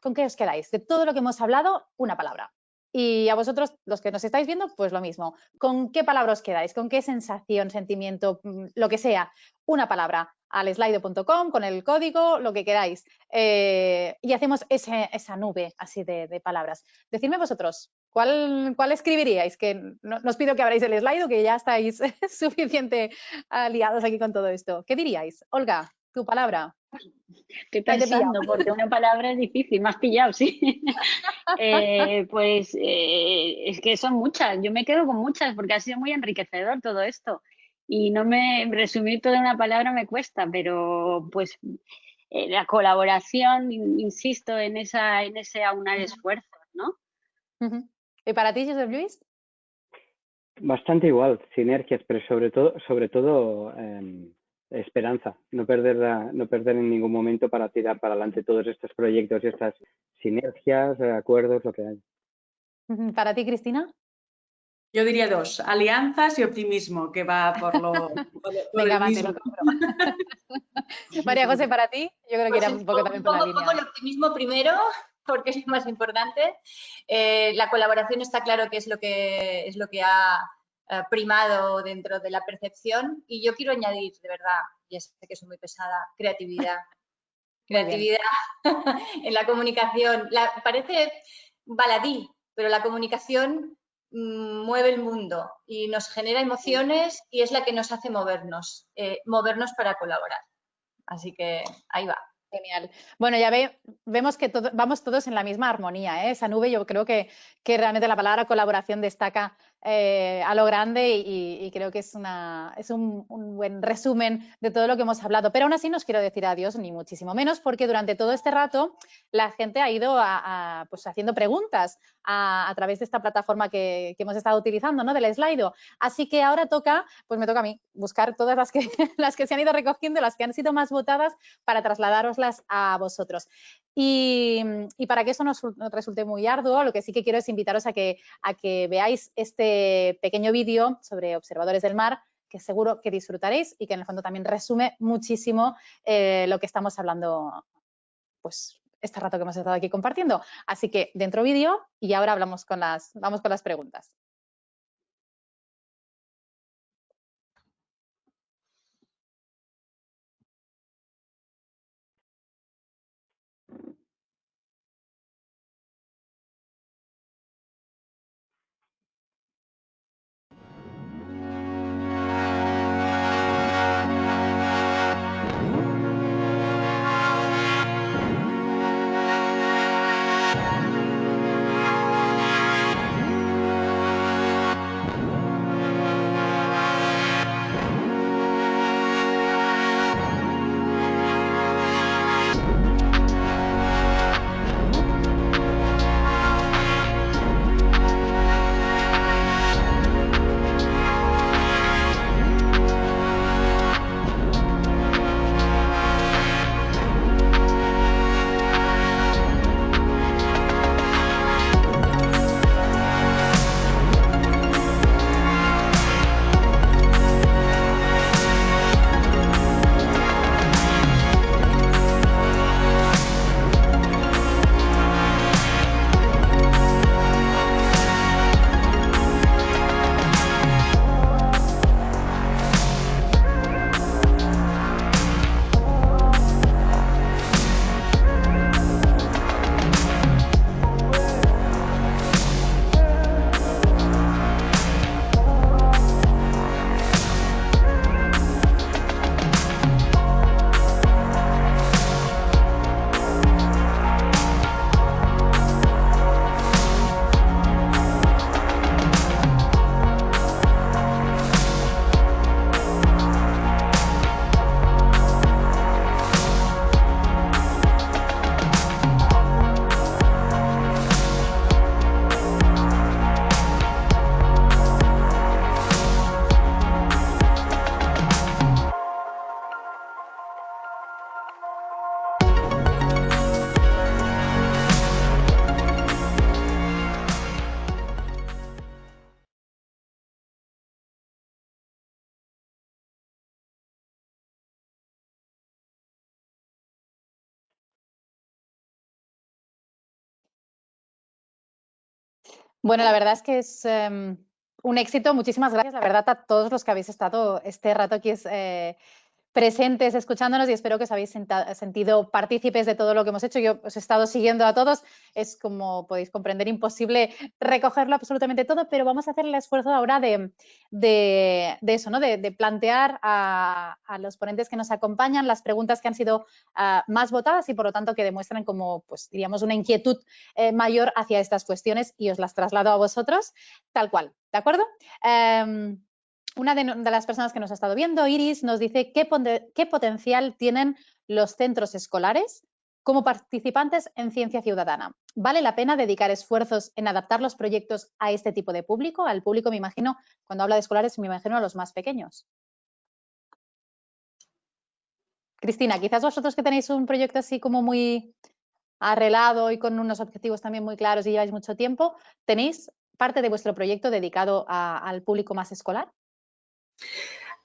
¿con qué os quedáis? De todo lo que hemos hablado, una palabra. Y a vosotros, los que nos estáis viendo, pues lo mismo. ¿Con qué palabra os quedáis? ¿Con qué sensación, sentimiento, lo que sea? Una palabra. Al slido.com, con el código, lo que queráis. Y hacemos esa nube así de palabras. Decidme vosotros, ¿cuál escribiríais? Que no os pido que abráis el Slido, que ya estáis suficiente aliados aquí con todo esto. ¿Qué diríais? Olga, tu palabra. Estoy pensando, porque una palabra es difícil, me has pillado, sí. Es que son muchas, yo me quedo con muchas porque ha sido muy enriquecedor todo esto. Y no me resumir toda una palabra me cuesta, pero pues la colaboración, insisto, en ese aunar esfuerzos, ¿no? ¿Y para ti, Josep Lluís? Bastante igual, sinergias, pero sobre todo esperanza, no perder en ningún momento para tirar para adelante todos estos proyectos y estas sinergias, acuerdos, lo que hay. ¿Para ti, Cristina? Yo diría 2, alianzas y optimismo, que va por Venga, el mismo. María José, ¿para ti? Yo creo que era un poco también por la línea. El optimismo primero, porque es lo más importante. La colaboración está claro que es lo que ha primado dentro de la percepción. Y yo quiero añadir, de verdad, ya sé que soy muy pesada, creatividad. Creatividad en la comunicación. Parece baladí, pero la comunicación mueve el mundo y nos genera emociones y es la que nos hace movernos para colaborar. Así que ahí va. Genial. Bueno, ya vemos que vamos todos en la misma armonía, ¿eh? Esa nube, yo creo que realmente la palabra colaboración destaca a lo grande y creo que es un buen resumen de todo lo que hemos hablado. Pero aún así no os quiero decir adiós, ni muchísimo menos, porque durante todo este rato la gente ha ido pues haciendo preguntas a través de esta plataforma que hemos estado utilizando, ¿no? Del Slido. Así que ahora me toca a mí buscar todas las que se han ido recogiendo, las que han sido más votadas para trasladároslas a vosotros. Y para que eso no resulte muy arduo, lo que sí que quiero es invitaros a que veáis este pequeño vídeo sobre observadores del mar, que seguro que disfrutaréis y que en el fondo también resume muchísimo lo que estamos hablando pues este rato que hemos estado aquí compartiendo. Así que dentro vídeo y ahora vamos con las preguntas. Bueno, la verdad es que es un éxito. Muchísimas gracias, la verdad, a todos los que habéis estado este rato aquí presentes, escuchándonos, y espero que os habéis sentido partícipes de todo lo que hemos hecho. Yo os he estado siguiendo a todos. Es, como podéis comprender, imposible recogerlo absolutamente todo, pero vamos a hacer el esfuerzo ahora de eso, ¿no? De plantear a los ponentes que nos acompañan las preguntas que han sido más votadas y, por lo tanto, que demuestran como, pues, diríamos, una inquietud mayor hacia estas cuestiones, y os las traslado a vosotros tal cual, ¿de acuerdo? Una de las personas que nos ha estado viendo, Iris, nos dice qué potencial tienen los centros escolares como participantes en ciencia ciudadana. ¿Vale la pena dedicar esfuerzos en adaptar los proyectos a este tipo de público? Al público, me imagino, cuando habla de escolares, me imagino a los más pequeños. Cristina, quizás vosotros que tenéis un proyecto así como muy arreglado y con unos objetivos también muy claros y lleváis mucho tiempo, ¿tenéis parte de vuestro proyecto dedicado al público más escolar?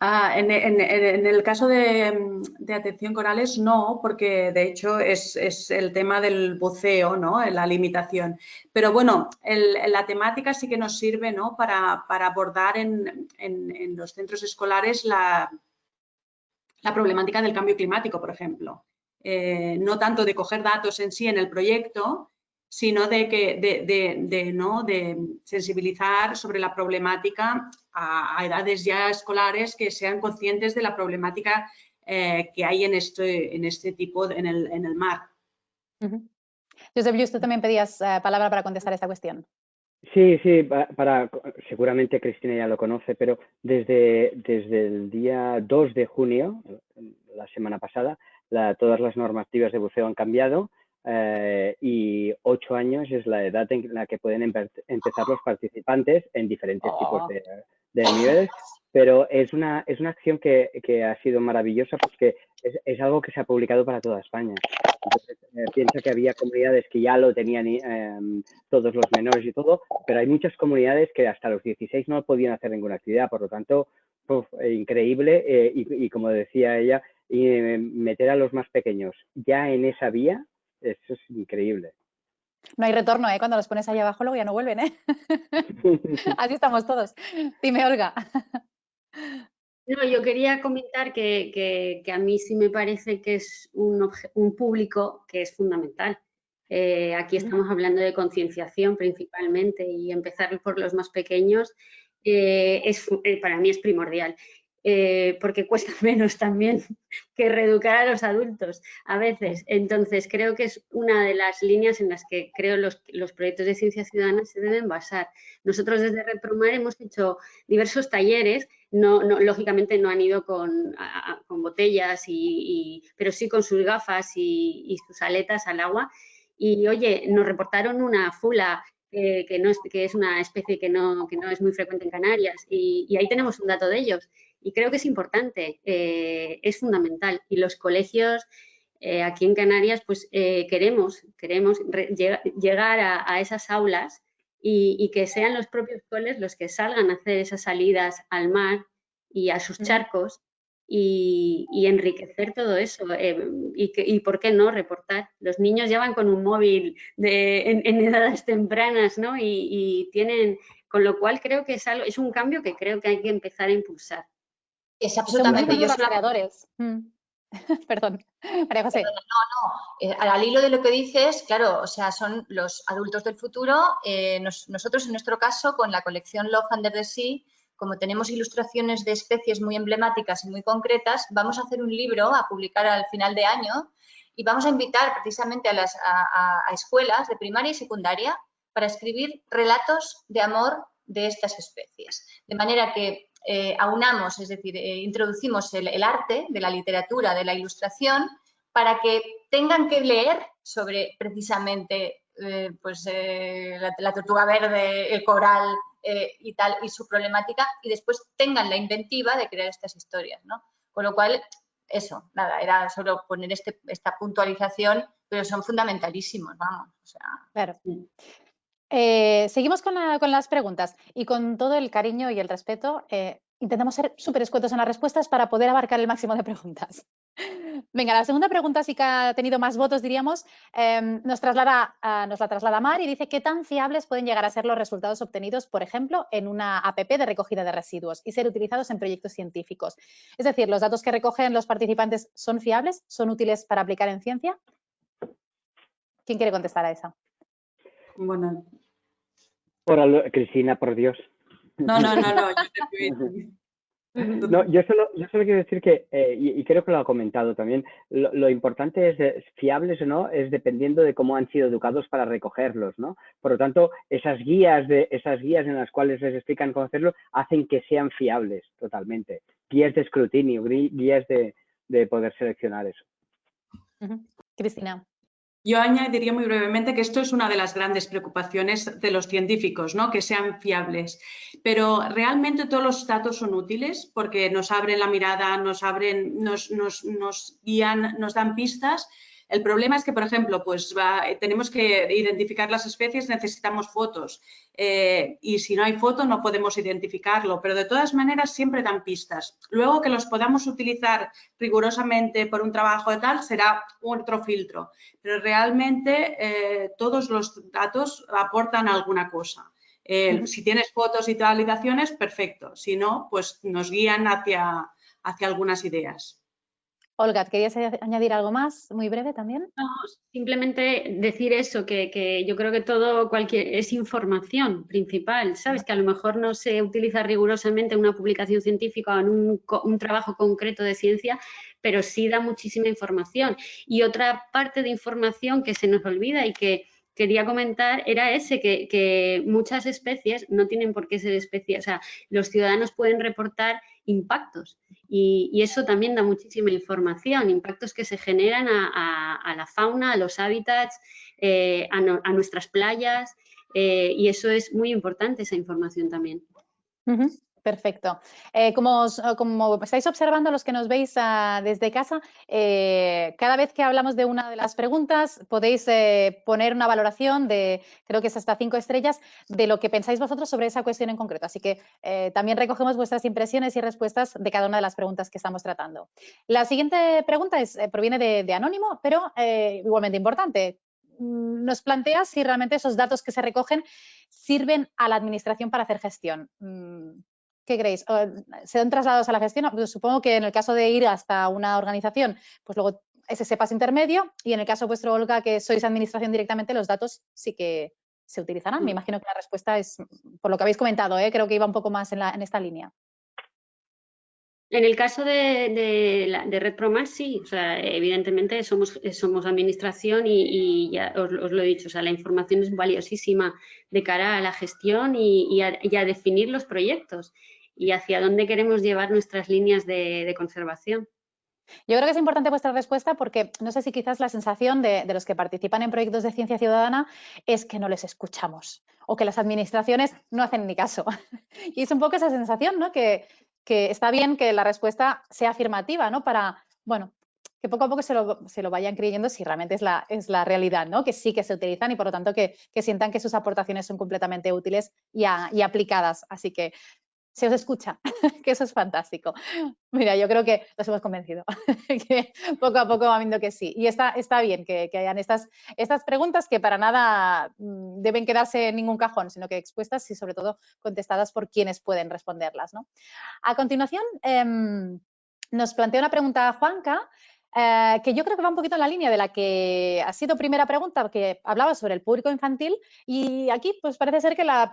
En el caso de atención corales, no, porque de hecho es el tema del buceo, ¿no? La limitación. Pero bueno, la temática sí que nos sirve, ¿no? Para abordar en los centros escolares la problemática del cambio climático, por ejemplo. No tanto de coger datos en sí en el proyecto, sino de sensibilizar sobre la problemática a edades ya escolares, que sean conscientes de la problemática que hay en este tipo, en el mar. Josep Lluís, tú también pedías palabra para contestar esta cuestión. Sí, seguramente Cristina ya lo conoce, pero desde el día 2 de junio, la semana pasada, todas las normativas de buceo han cambiado y 8 años es la edad en la que pueden empezar los participantes en diferentes tipos de niveles, pero es una acción que ha sido maravillosa porque es algo que se ha publicado para toda España. Entonces, piensa que había comunidades que ya lo tenían todos los menores y todo, pero hay muchas comunidades que hasta los 16 no podían hacer ninguna actividad, por lo tanto, increíble y como decía ella, meter a los más pequeños ya en esa vía, eso es increíble. No hay retorno, cuando los pones ahí abajo luego ya no vuelven, Así estamos todos. Dime, Olga. No, yo quería comentar que a mí sí me parece que es un público que es fundamental. Aquí estamos hablando de concienciación principalmente, y empezar por los más pequeños para mí es primordial. Porque cuesta menos también que reeducar a los adultos a veces. Entonces, creo que es una de las líneas en las que creo los proyectos de ciencia ciudadana se deben basar. Nosotros desde Repromar hemos hecho diversos talleres, lógicamente no han ido con botellas, pero sí con sus gafas y sus aletas al agua. Y, oye, nos reportaron una fula que es una especie que no es muy frecuente en Canarias, y ahí tenemos un dato de ellos. Y creo que es importante, es fundamental. Y los colegios aquí en Canarias, pues queremos llegar a esas aulas y que sean los propios coles los que salgan a hacer esas salidas al mar y a sus charcos y enriquecer todo eso. Y por qué no reportar. Los niños ya van con un móvil en edades tempranas, ¿no? Y tienen, con lo cual creo que es un cambio que creo que hay que empezar a impulsar. Es absolutamente. Yo soy creadores. Perdón, María José. No. Al hilo de lo que dices, claro, o sea, son los adultos del futuro. Nosotros, en nuestro caso, con la colección Love Under the Sea, como tenemos ilustraciones de especies muy emblemáticas y muy concretas, vamos a hacer un libro a publicar al final de año, y vamos a invitar precisamente a escuelas de primaria y secundaria para escribir relatos de amor de estas especies. De manera que aunamos, es decir, introducimos el arte de la literatura, de la ilustración, para que tengan que leer sobre precisamente la tortuga verde, el coral y tal, y su problemática, y después tengan la inventiva de crear estas historias, ¿no? Con lo cual, eso, nada, era solo poner esta puntualización, pero son fundamentalísimos, vamos. O sea, claro. Seguimos con las preguntas, y con todo el cariño y el respeto intentamos ser súper escuetos en las respuestas para poder abarcar el máximo de preguntas. Venga, la segunda pregunta sí que ha tenido más votos, diríamos. Nos la traslada Mar y dice ¿qué tan fiables pueden llegar a ser los resultados obtenidos, por ejemplo, en una app de recogida de residuos y ser utilizados en proyectos científicos? Es decir, ¿los datos que recogen los participantes son fiables? ¿Son útiles para aplicar en ciencia? ¿Quién quiere contestar a esa? Bueno. Cristina, por Dios. No. No, yo solo quiero decir que, y creo que lo ha comentado también, lo importante es fiables o no, es dependiendo de cómo han sido educados para recogerlos, ¿no? Por lo tanto, esas guías en las cuales les explican cómo hacerlo, hacen que sean fiables totalmente. Guías de escrutinio, guías de poder seleccionar eso. Cristina. Yo añadiría muy brevemente que esto es una de las grandes preocupaciones de los científicos, ¿no? Que sean fiables. Pero realmente todos los datos son útiles porque nos abren la mirada, nos guían, nos dan pistas. El problema es que, por ejemplo, pues tenemos que identificar las especies, necesitamos fotos y si no hay foto no podemos identificarlo, pero de todas maneras siempre dan pistas. Luego que los podamos utilizar rigurosamente por un trabajo de tal será otro filtro, pero realmente todos los datos aportan alguna cosa. Si tienes fotos y validaciones, perfecto. Si no, pues nos guían hacia algunas ideas. Olga, ¿querías añadir algo más, muy breve también? No, simplemente decir eso, que yo creo que es información principal, ¿sabes? Que a lo mejor no se utiliza rigurosamente en una publicación científica o en un trabajo concreto de ciencia, pero sí da muchísima información. Y otra parte de información que se nos olvida y que quería comentar era que muchas especies no tienen por qué ser especies, o sea, los ciudadanos pueden reportar impactos y eso también da muchísima información, impactos que se generan a la fauna, a los hábitats, a nuestras playas y eso es muy importante, esa información también. Perfecto. Como estáis observando los que nos veis desde casa, cada vez que hablamos de una de las preguntas podéis poner una valoración de, creo que es hasta 5 estrellas, de lo que pensáis vosotros sobre esa cuestión en concreto. Así que también recogemos vuestras impresiones y respuestas de cada una de las preguntas que estamos tratando. La siguiente pregunta proviene de Anónimo, pero igualmente importante. Nos plantea si realmente esos datos que se recogen sirven a la administración para hacer gestión. ¿Qué creéis? ¿Se dan trasladados a la gestión? Pues supongo que en el caso de ir hasta una organización, pues luego es ese paso intermedio y en el caso vuestro, Olga, que sois administración directamente, los datos sí que se utilizarán. Me imagino que la respuesta es, por lo que habéis comentado, creo que iba un poco más en esta línea. En el caso de Red Promás, sí, o sea, evidentemente somos administración y ya os lo he dicho, o sea, la información es valiosísima de cara a la gestión y a definir los proyectos y hacia dónde queremos llevar nuestras líneas de conservación. Yo creo que es importante vuestra respuesta porque no sé si quizás la sensación de los que participan en proyectos de ciencia ciudadana es que no les escuchamos o que las administraciones no hacen ni caso. Y es un poco esa sensación, ¿no? Que está bien que la respuesta sea afirmativa, ¿no? Para, bueno, que poco a poco se lo vayan creyendo si realmente es la realidad, ¿no? Que sí que se utilizan y por lo tanto que sientan que sus aportaciones son completamente útiles y aplicadas. Así que se os escucha, que eso es fantástico. Mira, yo creo que los hemos convencido, que poco a poco va viendo que sí. Y está bien que hayan estas preguntas que para nada deben quedarse en ningún cajón, sino que expuestas y sobre todo contestadas por quienes pueden responderlas, ¿no? A continuación, nos plantea una pregunta Juanca, que yo creo que va un poquito en la línea de la que ha sido primera pregunta, que hablaba sobre el público infantil, y aquí pues parece ser que la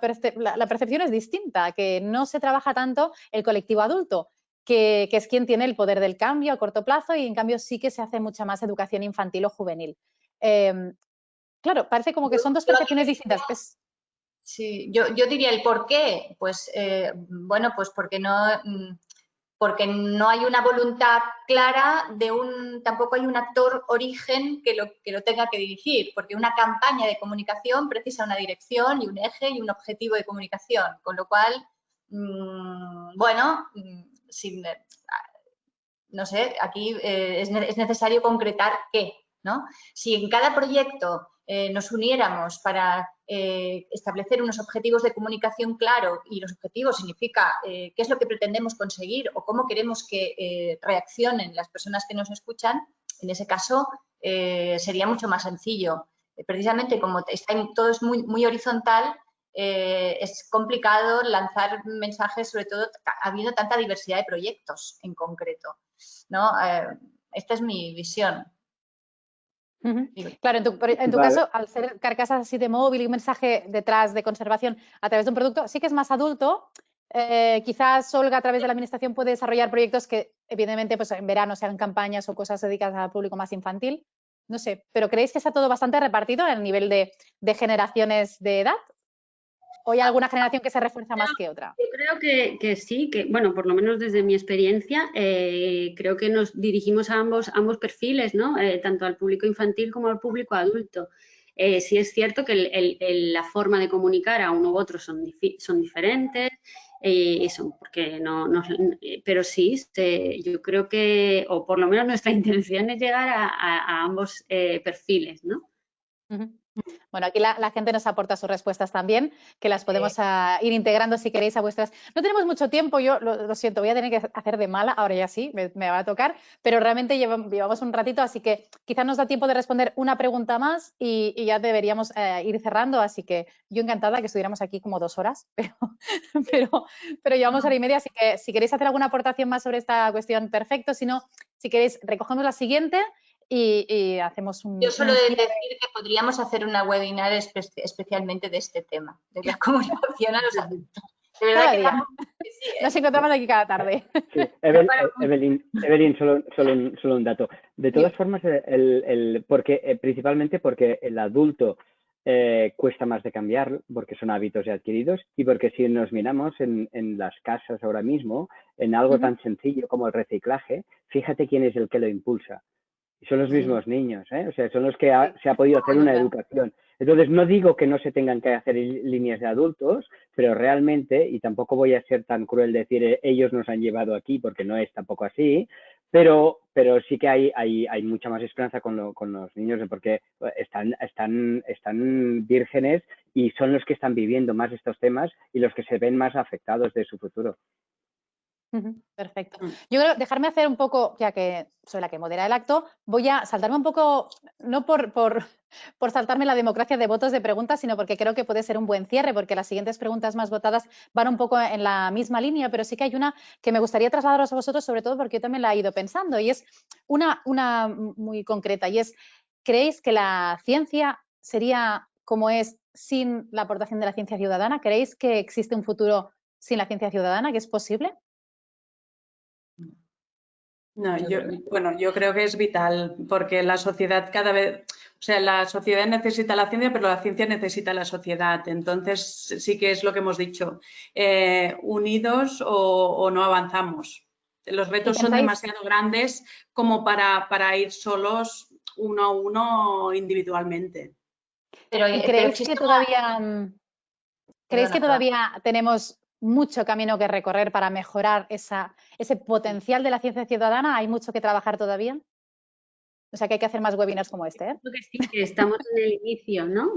percepción es distinta, que no se trabaja tanto el colectivo adulto, que es quien tiene el poder del cambio a corto plazo y en cambio sí que se hace mucha más educación infantil o juvenil. Claro, parece como que son dos percepciones distintas. Sí, yo diría el por qué. Pues bueno, pues porque no hay una voluntad clara tampoco hay un actor origen que lo tenga que dirigir, porque una campaña de comunicación precisa una dirección y un eje y un objetivo de comunicación, con lo cual, bueno, no sé, aquí es necesario concretar qué, ¿no? Si en cada proyecto nos uniéramos para establecer unos objetivos de comunicación claro, y los objetivos significa qué es lo que pretendemos conseguir o cómo queremos que reaccionen las personas que nos escuchan, en ese caso sería mucho más sencillo. Precisamente como todo es muy horizontal, es complicado lanzar mensajes, sobre todo habiendo tanta diversidad de proyectos en concreto, ¿no? Esta es mi visión. Claro, en tu caso, al ser carcasas así de móvil y un mensaje detrás de conservación a través de un producto, sí que es más adulto. Quizás Olga, a través de la administración, puede desarrollar proyectos que, evidentemente, pues en verano sean campañas o cosas dedicadas al público más infantil. No sé, pero ¿creéis que está todo bastante repartido a nivel de generaciones de edad? ¿O hay alguna generación que se refuerza más que otra? Yo creo que sí, que bueno, por lo menos desde mi experiencia, creo que nos dirigimos a ambos perfiles, ¿no? Tanto al público infantil como al público adulto. Sí es cierto que la forma de comunicar a uno u otro son diferentes, porque pero sí, yo creo que, o por lo menos nuestra intención es llegar a ambos perfiles, ¿no? Bueno, aquí la gente nos aporta sus respuestas también, que las podemos ir integrando si queréis a vuestras. No tenemos mucho tiempo, yo lo siento, voy a tener que hacer de mala, ahora ya sí, me va a tocar, pero realmente llevamos un ratito, así que quizás nos da tiempo de responder una pregunta más y ya deberíamos ir cerrando, así que yo encantada que estuviéramos aquí como 2 horas, pero llevamos hora y media, así que si queréis hacer alguna aportación más sobre esta cuestión, perfecto, si no, si queréis, recogemos la siguiente. Y hacemos un... Yo solo he de decir que podríamos hacer una webinar especialmente de este tema, de la comunicación a los adultos. De verdad cada día. Sí, nos encontramos aquí cada tarde. Sí. Evelyn, solo un dato. De todas formas, principalmente porque el adulto cuesta más de cambiar, porque son hábitos ya adquiridos, y porque si nos miramos en las casas ahora mismo, en algo tan sencillo como el reciclaje, fíjate quién es el que lo impulsa. Y son los mismos niños, ¿eh? O sea, son los que se ha podido hacer una educación. Entonces, no digo que no se tengan que hacer líneas de adultos, pero realmente, y tampoco voy a ser tan cruel de decir ellos nos han llevado aquí, porque no es tampoco así, pero sí que hay mucha más esperanza con los niños, porque están vírgenes y son los que están viviendo más estos temas y los que se ven más afectados de su futuro. Perfecto. Yo creo, dejarme hacer un poco, ya que soy la que modera el acto, voy a saltarme un poco, no por saltarme la democracia de votos de preguntas, sino porque creo que puede ser un buen cierre, porque las siguientes preguntas más votadas van un poco en la misma línea, pero sí que hay una que me gustaría trasladaros a vosotros, sobre todo porque yo también la he ido pensando, y es una muy concreta, y es, ¿creéis que la ciencia sería como es sin la aportación de la ciencia ciudadana? ¿Creéis que existe un futuro sin la ciencia ciudadana, que es posible? No, yo creo que es vital, porque la sociedad cada vez, o sea, la sociedad necesita la ciencia, pero la ciencia necesita la sociedad. Entonces, sí que es lo que hemos dicho, unidos o no avanzamos. Los retos son demasiado grandes como para ir solos uno a uno individualmente. ¿Creéis que todavía tenemos mucho camino que recorrer para mejorar ese potencial de la ciencia ciudadana? ¿Hay mucho que trabajar todavía? O sea, que hay que hacer más webinars como este, ¿eh? Creo que sí, que estamos en el inicio, ¿no?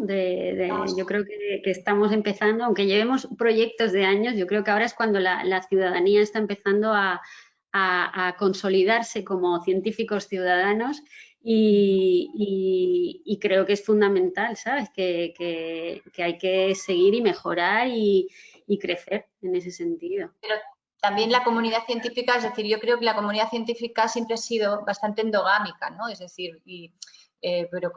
Yo creo que estamos empezando, aunque llevemos proyectos de años, yo creo que ahora es cuando la ciudadanía está empezando a consolidarse como científicos ciudadanos y creo que es fundamental, ¿sabes? Que hay que seguir y mejorar y crecer en ese sentido. Pero también la comunidad científica, es decir, yo creo que la comunidad científica siempre ha sido bastante endogámica, ¿no? Es decir, pero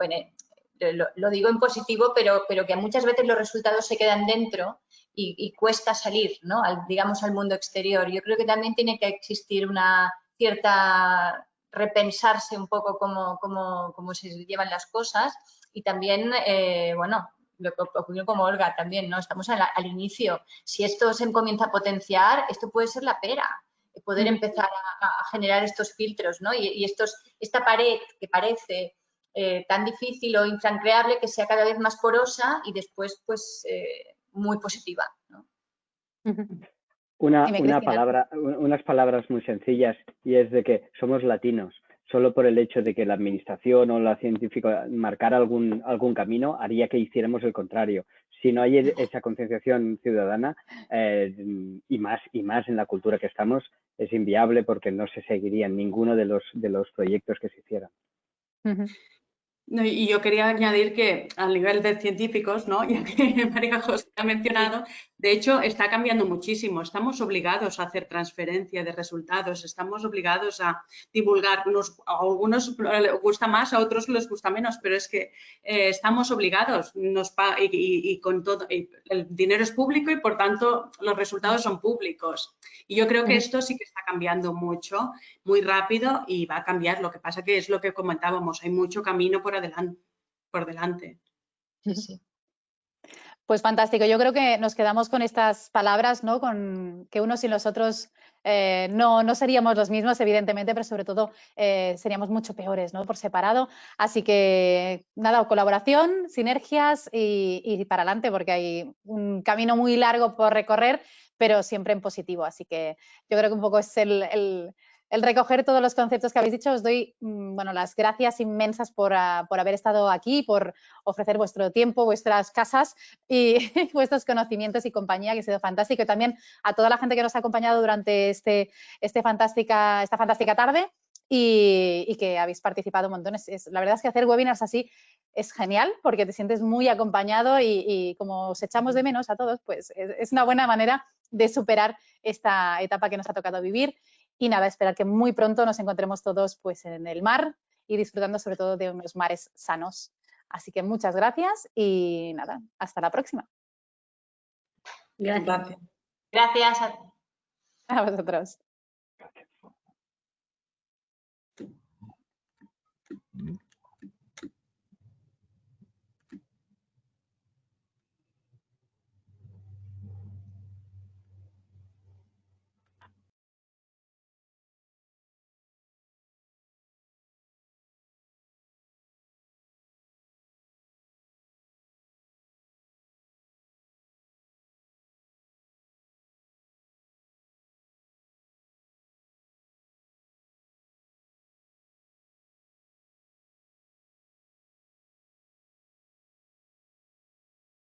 lo digo en positivo, pero que muchas veces los resultados se quedan dentro y cuesta salir, ¿no? Digamos, al mundo exterior. Yo creo que también tiene que existir una cierta repensarse un poco cómo se llevan las cosas y también, bueno, lo que ocurrió como Olga también, ¿no? Estamos al inicio. Si esto se comienza a potenciar, esto puede ser la pera, poder empezar a generar estos filtros, ¿no? Y esta pared que parece tan difícil o infranqueable, que sea cada vez más porosa y después, pues, muy positiva, ¿no? Unas palabras muy sencillas, y es de que somos latinos. solo por el hecho de que la administración o la científica marcara algún camino, haría que hiciéramos el contrario. Si no hay esa concienciación ciudadana, y más en la cultura que estamos, es inviable porque no se seguiría ninguno de los proyectos que se hicieran. No, y yo quería añadir que a nivel de científicos, ¿no? Ya que María José ha mencionado, de hecho está cambiando muchísimo. Estamos obligados a hacer transferencia de resultados, estamos obligados a divulgar. A algunos les gusta más, a otros les gusta menos, pero es que estamos obligados y con todo. El dinero es público y por tanto los resultados son públicos. Y yo creo que esto sí que está cambiando mucho, muy rápido y va a cambiar. Lo que pasa que es lo que comentábamos, hay mucho camino por delante. Sí, sí. Pues fantástico. Yo creo que nos quedamos con estas palabras, ¿no? Con que unos y los otros no seríamos los mismos, evidentemente, pero sobre todo seríamos mucho peores, ¿no? Por separado. Así que nada, colaboración, sinergias y para adelante, porque hay un camino muy largo por recorrer, pero siempre en positivo. Así que yo creo que un poco es el recoger todos los conceptos que habéis dicho. Os doy las gracias inmensas por haber estado aquí, por ofrecer vuestro tiempo, vuestras casas y vuestros conocimientos y compañía, que ha sido fantástico. Y también a toda la gente que nos ha acompañado durante esta fantástica tarde y que habéis participado un montón. La verdad es que hacer webinars así es genial porque te sientes muy acompañado y como os echamos de menos a todos, pues es una buena manera de superar esta etapa que nos ha tocado vivir. Y nada, esperar que muy pronto nos encontremos todos pues en el mar y disfrutando sobre todo de unos mares sanos. Así que muchas gracias y nada, hasta la próxima. Gracias. Gracias A vosotros.